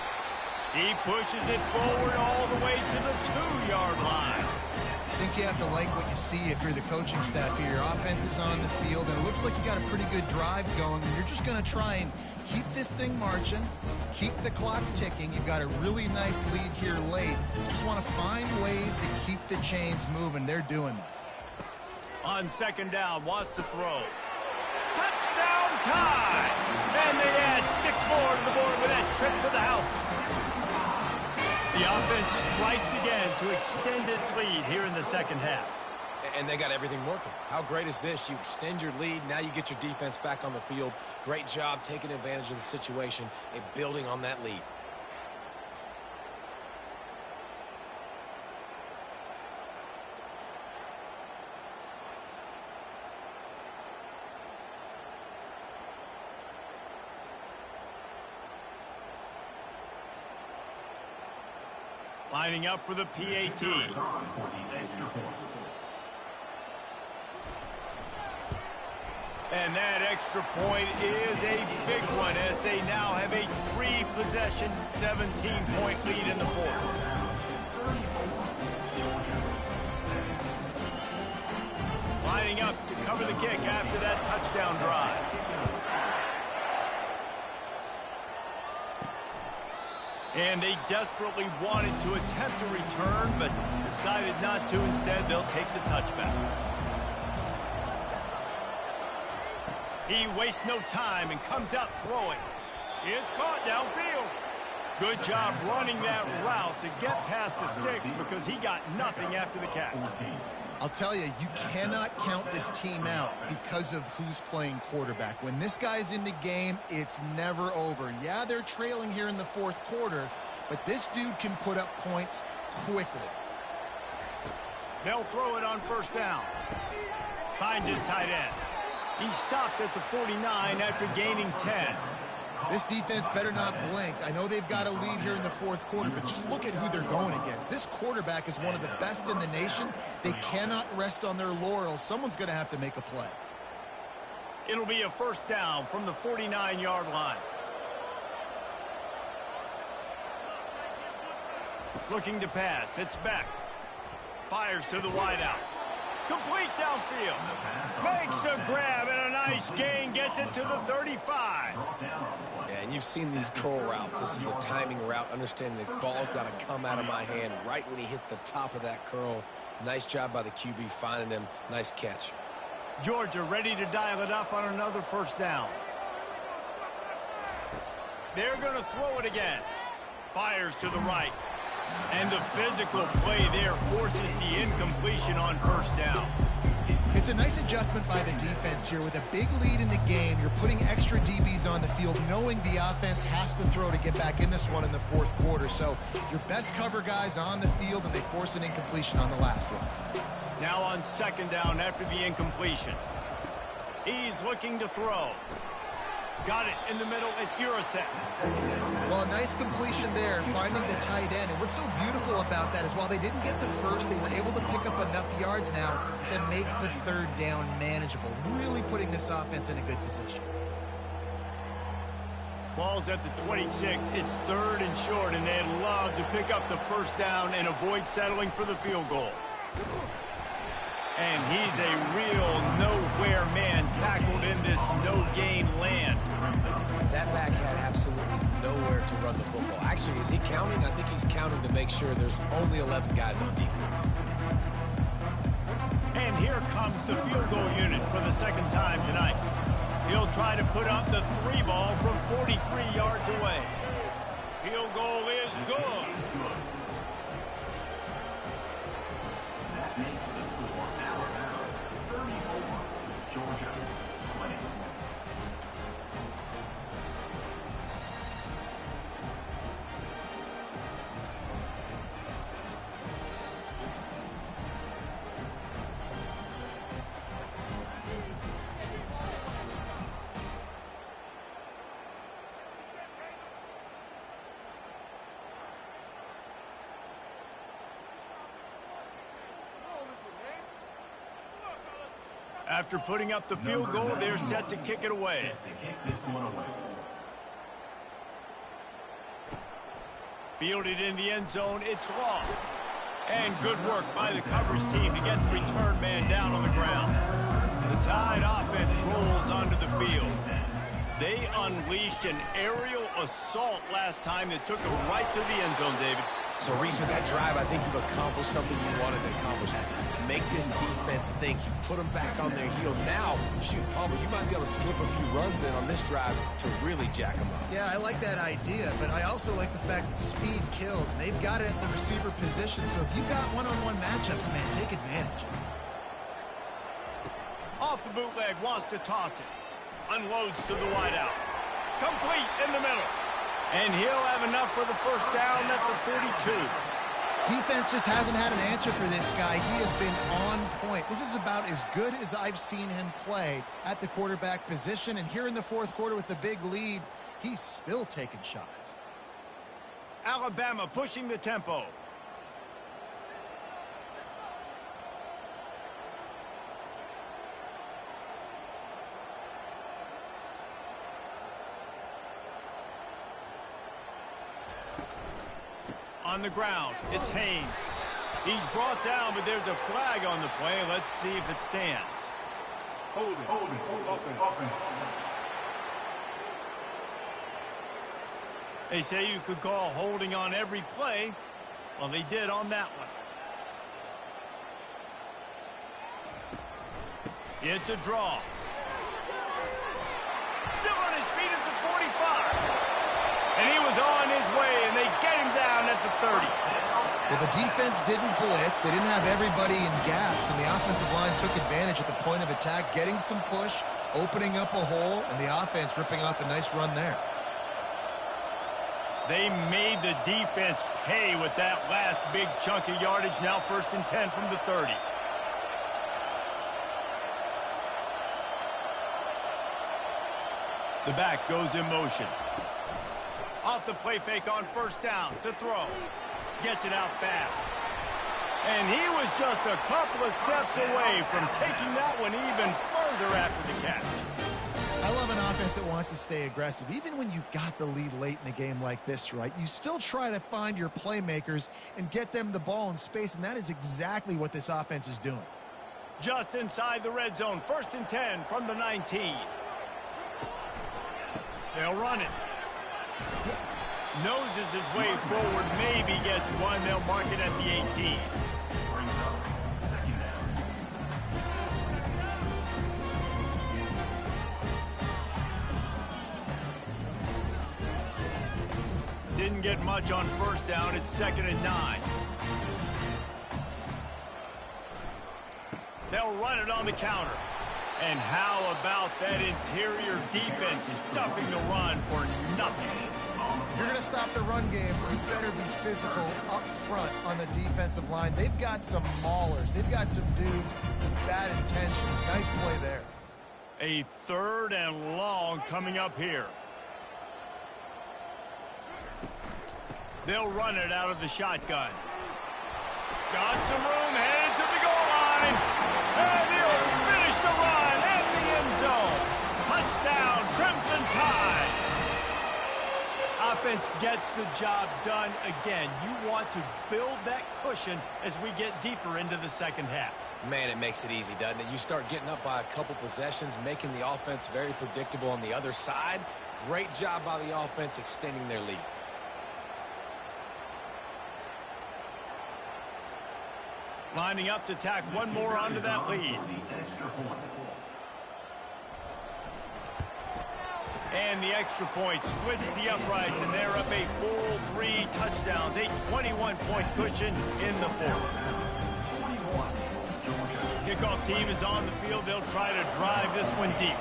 He pushes it forward all the way to the 2-yard line. I think you have to like what you see if you're the coaching staff here. Your offense is on the field, and it looks like you got a pretty good drive going, and you're just going to try and keep this thing marching, keep the clock ticking. You've got a really nice lead here late. Just want to find ways to keep the chains moving. They're doing that. On 2nd down, wants to throw. Touchdown time! And they add 6 more to the board with that trip to the house. The offense strikes again to extend its lead here in the 2nd half. And they got everything working. How great is this? You extend your lead, now you get your defense back on the field. Great job taking advantage of the situation and building on that lead. Lining up for the PAT. And that extra point is a big one as they now have a 3-possession, 17-point lead in the fourth. Lining up to cover the kick after that touchdown drive. And they desperately wanted to attempt a return, but decided not to. Instead, they'll take the touchback. He wastes no time and comes out throwing. It's caught downfield. Good job running that route to get past the sticks because he got nothing after the catch. I'll tell you, you cannot count this team out because of who's playing quarterback. When this guy's in the game, it's never over. Yeah, they're trailing here in the fourth quarter, but this dude can put up points quickly. They'll throw it on first down. Finds his tight end. He stopped at the 49 after gaining 10. This defense better not blink. I know they've got a lead here in the fourth quarter, but just look at who they're going against. This quarterback is one of the best in the nation. They cannot rest on their laurels. Someone's going to have to make a play. It'll be a first down from the 49-yard line. Looking to pass. It's back. Fires to the wideout. Complete downfield. Makes the grab and a nice gain. Gets it to the 35. Yeah, and you've seen these curl routes. This is a timing route. Understanding the ball's got to come out of my hand right when he hits the top of that curl. Nice job by the QB finding him. Nice catch. Georgia ready to dial it up on another first down. They're going to throw it again. Fires to the right. And the physical play there forces the incompletion on first down. It's a nice adjustment by the defense here. With a big lead in the game, you're putting extra DBs on the field, knowing the offense has to throw to get back in this one in the fourth quarter. So your best cover guys on the field, and they force an incompletion on the last one. Now on second down after the incompletion. He's looking to throw. Got it in the middle. It's Urasek. Well, a nice completion there, finding the tight end. And what's so beautiful about that is while they didn't get the first, they were able to pick up enough yards now to make the third down manageable, really putting this offense in a good position. Ball's at the 26. It's third and short, and they'd love to pick up the first down and avoid settling for the field goal. And he's a real nowhere man tackled in this no-gain land. That back had absolutely nowhere to run the football. Actually, is he counting? I think he's counting to make sure there's only 11 guys on defense. And here comes the field goal unit for the second time tonight. He'll try to put up the 3 ball from 43 yards away. Field goal is good. That makes the score Alabama 34, Georgia 20. After putting up the field goal, they're set to kick it away. Fielded in the end zone, it's long. And good work by the coverage team to get the return man down on the ground. The Tide offense rolls onto the field. They unleashed an aerial assault last time that took them right to the end zone, David. So, Reese, with that drive, I think you've accomplished something you wanted to accomplish. Make this defense think. You put them back on their heels. Now, shoot, Palmer, you might be able to slip a few runs in on this drive to really jack them up. Yeah, I like that idea, but I also like the fact that speed kills. And they've got it at the receiver position, so if you've got one-on-one matchups, man, take advantage. Off the bootleg, wants to toss it. Unloads to the wideout. Complete in the middle. And he'll have enough for the first down at the 42. Defense just hasn't had an answer for this guy. He has been on point. This is about as good as I've seen him play at the quarterback position. And here in the fourth quarter with the big lead, he's still taking shots. Alabama pushing the tempo. On the ground, it's Haynes. He's brought down, but there's a flag on the play. Let's see if it stands. Hold it. Offense. They say you could call holding on every play. Well, they did on that one. It's a draw. Still on his feet at the 45. And he was on his way, and they get him down at the 30. Well, the defense didn't blitz. They didn't have everybody in gaps, and the offensive line took advantage at the point of attack, getting some push, opening up a hole, and the offense ripping off a nice run there. They made the defense pay with that last big chunk of yardage. Now 1st and 10 from the 30. The back goes in motion. Off the play fake on 1st down to throw. Gets it out fast. And he was just a couple of steps away from taking that one even further after the catch. I love an offense that wants to stay aggressive. Even when you've got the lead late in a game like this, right, you still try to find your playmakers and get them the ball in space, and that is exactly what this offense is doing. Just inside the red zone, 1st and 10 from the 19. They'll run it. Noses his way forward, maybe gets one. They'll mark it at the 18. Brings up 2nd down. Didn't get much on 1st down. It's 2nd and 9. They'll run it on the counter. And how about that interior defense stuffing the run for nothing? If you're going to stop the run game, you better be physical up front on the defensive line. They've got some maulers. They've got some dudes with bad intentions. Nice play there. A 3rd and long coming up here. They'll run it out of the shotgun. Got some room, headed to the goal line. And he'll finish the run in the end zone. Touchdown, Crimson Tide. Offense gets the job done again. You want to build that cushion as we get deeper into the 2nd half. Man, it makes it easy, doesn't it? You start getting up by a couple possessions, making the offense very predictable on the other side. Great job by the offense extending their lead. Lining up to tack one more onto that lead. The extra point. And the extra point splits the uprights, and they're up a full 3 touchdowns, a 21-point cushion in the 4th. 21, Georgia. Kickoff team is on the field. They'll try to drive this one deep.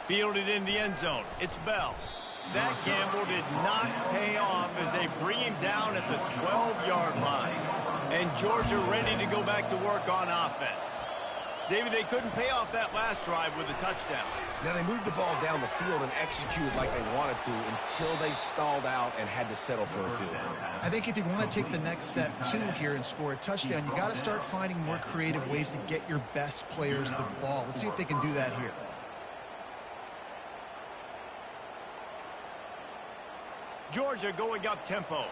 Fielded in the end zone. It's Bell. That gamble did not pay off as they bring him down at the 12-yard line. And Georgia ready to go back to work on offense. David, they couldn't pay off that last drive with a touchdown. Now, they moved the ball down the field and executed like they wanted to until they stalled out and had to settle for a field goal. I think if you want to take the next step, too, here and score a touchdown, you got to start finding more creative ways to get your best players the ball. Let's see if they can do that here. Georgia going up tempo.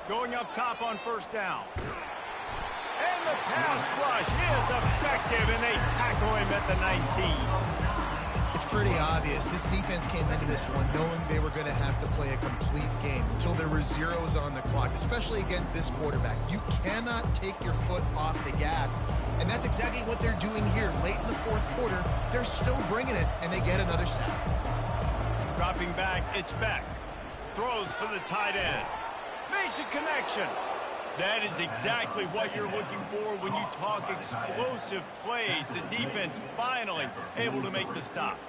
Going up top on 1st down. And the pass rush is effective, and they tackle him at the 19. It's pretty obvious. This defense came into this one knowing they were going to have to play a complete game until there were zeros on the clock, especially against this quarterback. You cannot take your foot off the gas, and that's exactly what they're doing here. Late in the 4th quarter, they're still bringing it, and they get another sack. Dropping back, it's Beck. Throws for the tight end. Makes a connection. That is exactly what you're looking for when you talk explosive plays. The defense finally able to make the stop.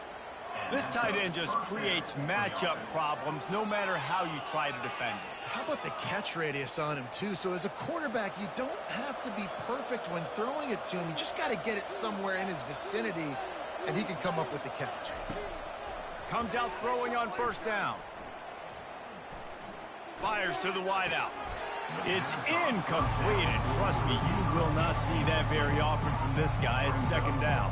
This tight end just creates matchup problems no matter how you try to defend it. How about the catch radius on him, too? So as a quarterback, you don't have to be perfect when throwing it to him. You just got to get it somewhere in his vicinity, and he can come up with the catch. Comes out throwing on 1st down. Fires to the wideout. It's incomplete, and trust me, you will not see that very often from this guy. It's second down.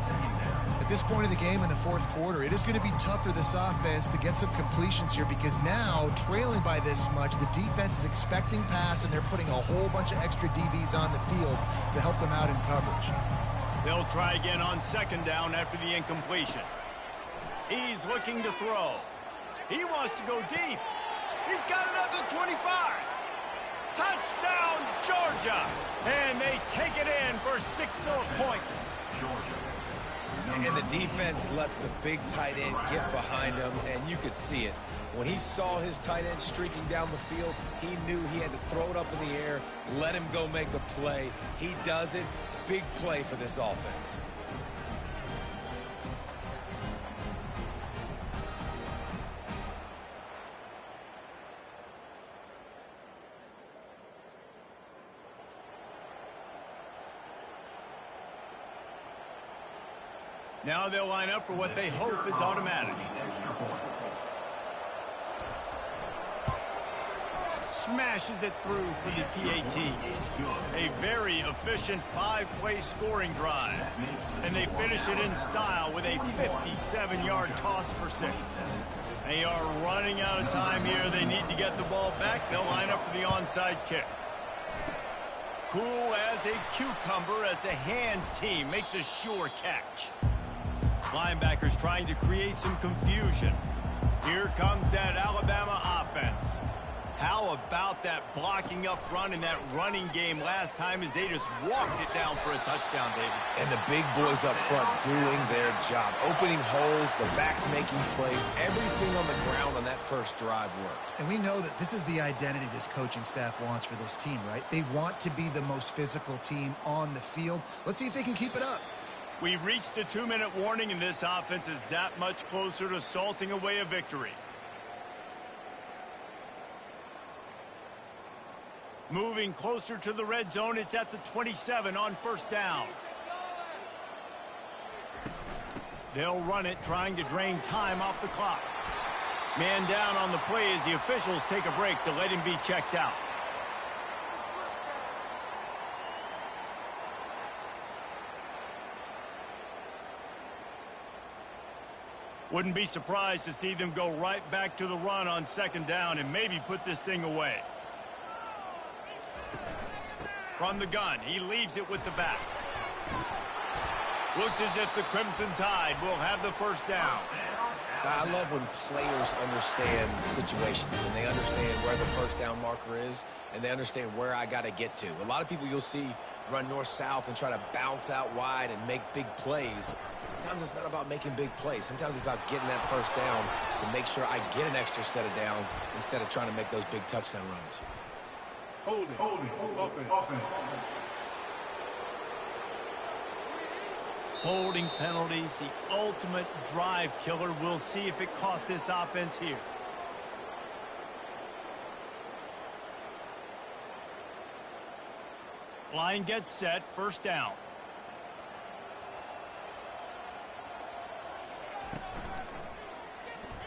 At this point in the game in the fourth quarter, it is going to be tough for this offense to get some completions here because now, trailing by this much, the defense is expecting pass, and they're putting a whole bunch of extra DBs on the field to help them out in coverage. They'll try again on second down after the incompletion. He's looking to throw. He wants to go deep. He's got it at the 25. Touchdown, Georgia! And they take it in for 6 more points. And the defense lets the big tight end get behind him, and you could see it. When he saw his tight end streaking down the field, he knew he had to throw it up in the air, let him go make a play. He does it. Big play for this offense. Now they'll line up for what they hope is automatic. Smashes it through for the PAT. A very efficient 5-play scoring drive. And they finish it in style with a 57-yard toss for 6. They are running out of time here. They need to get the ball back. They'll line up for the onside kick. Cool as a cucumber as the hands team makes a sure catch. Linebackers trying to create some confusion. Here comes that Alabama offense. How about that blocking up front in that running game last time as they just walked it down for a touchdown, David? And the big boys up front doing their job. Opening holes, the backs making plays. Everything on the ground on that first drive worked. And we know that this is the identity this coaching staff wants for this team, right? They want to be the most physical team on the field. Let's see if they can keep it up. We've reached the 2-minute warning, and this offense is that much closer to salting away a victory. Moving closer to the red zone, it's at the 27 on first down. They'll run it, trying to drain time off the clock. Man down on the play as the officials take a break to let him be checked out. Wouldn't be surprised to see them go right back to the run on second down and maybe put this thing away. From the gun, he leaves it with the back. Looks as if the Crimson Tide will have the first down. I love when players understand situations and they understand where the first down marker is and they understand where I got to get to. A lot of people you'll see run north-south and try to bounce out wide and make big plays. Sometimes it's not about making big plays. Sometimes it's about getting that first down to make sure I get an extra set of downs instead of trying to make those big touchdown runs. Hold it, offense. Holding penalties, the ultimate drive killer. We'll see if it costs this offense here. Line gets set, first down.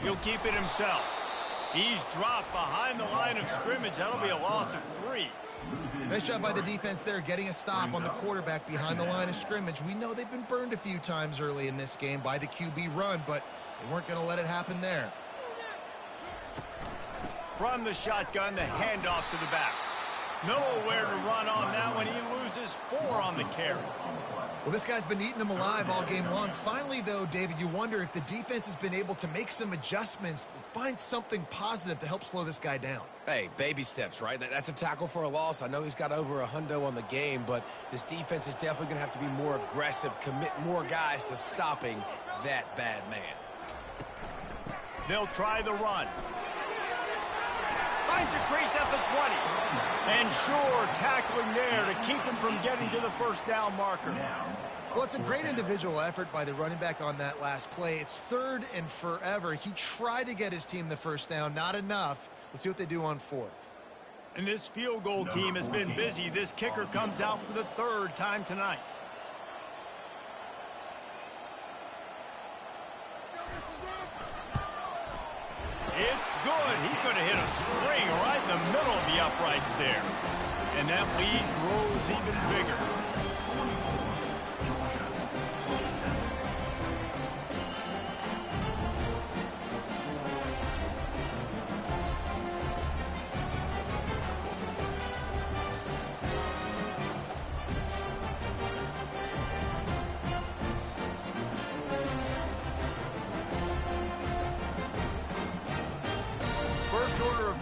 He'll keep it himself. He's dropped behind the line of scrimmage. That'll be a loss of 3. Nice job by the defense there, getting a stop on the quarterback behind the line of scrimmage. We know they've been burned a few times early in this game by the QB run, but they weren't going to let it happen there. From the shotgun, the handoff to the back. Nowhere to run on that one. He loses 4 on the carry. Well, this guy's been eating them alive all game long. Finally, though, David, you wonder if the defense has been able to make some adjustments, find something positive to help slow this guy down. Hey, baby steps, right? That's a tackle for a loss. I know he's got over a hundo on the game, but this defense is definitely going to have to be more aggressive, commit more guys to stopping that bad man. They'll try the run. Finds a crease at the 20. And sure, tackling there to keep him from getting to the first down marker. Well, it's a great individual effort by the running back on that last play. It's 3rd and forever. He tried to get his team the first down, not enough. Let's see what they do on 4th. And this field goal team has been busy. This kicker comes out for the 3rd time tonight. It's good. He could have hit a string right in the middle of the uprights there. And that lead grows even bigger.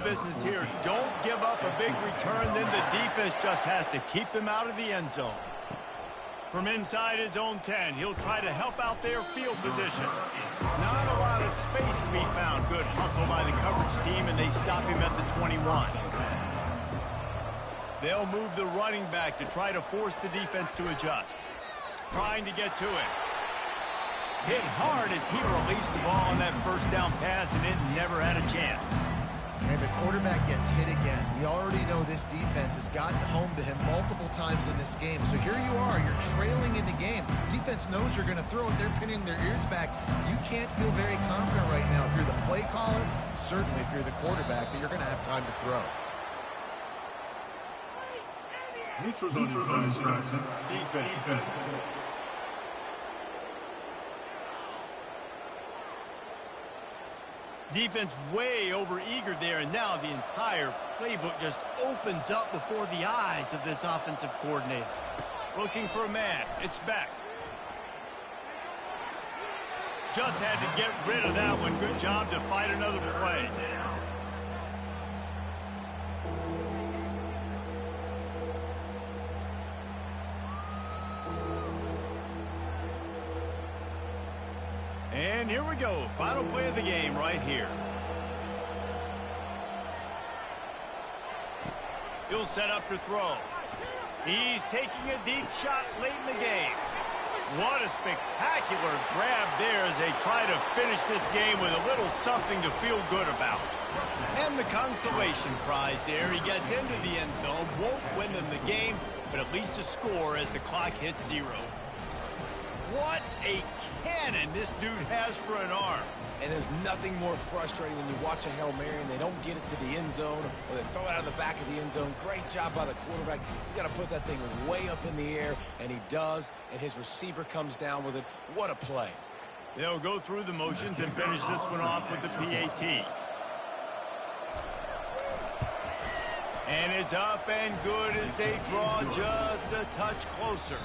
Business here. Don't give up a big return, then the defense just has to keep them out of the end zone. From inside his own 10, he'll try to help out their field position. Not a lot of space to be found. Good hustle by the coverage team, and they stop him at the 21. They'll move the running back to try to force the defense to adjust. Trying to get to it. Hit hard as he released the ball on that first down pass, and it never had a chance. And the quarterback gets hit again. We already know this defense has gotten home to him multiple times in this game. So here you are, you're trailing in the game. Defense knows you're going to throw it. They're pinning their ears back. You can't feel very confident right now if you're the play caller, certainly if you're the quarterback, that you're going to have time to throw. Neutrals on defense. Defense way over-eager there, and now the entire playbook just opens up before the eyes of this offensive coordinator. Looking for a man. It's back. Just had to get rid of that one. Good job to fight another play. And here we go. Final play of the game right here. He'll set up to throw. He's taking a deep shot late in the game. What a spectacular grab there as they try to finish this game with a little something to feel good about. And the consolation prize there. He gets into the end zone. Won't win them the game, but at least a score as the clock hits 0. What a cannon this dude has for an arm. And there's nothing more frustrating than you watch a Hail Mary and they don't get it to the end zone, or they throw it out of the back of the end zone. Great job by the quarterback. You got to put that thing way up in the air, and he does, and his receiver comes down with it. What a play. They'll go through the motions and finish this one off with the PAT. And it's up and good as they draw just a touch closer.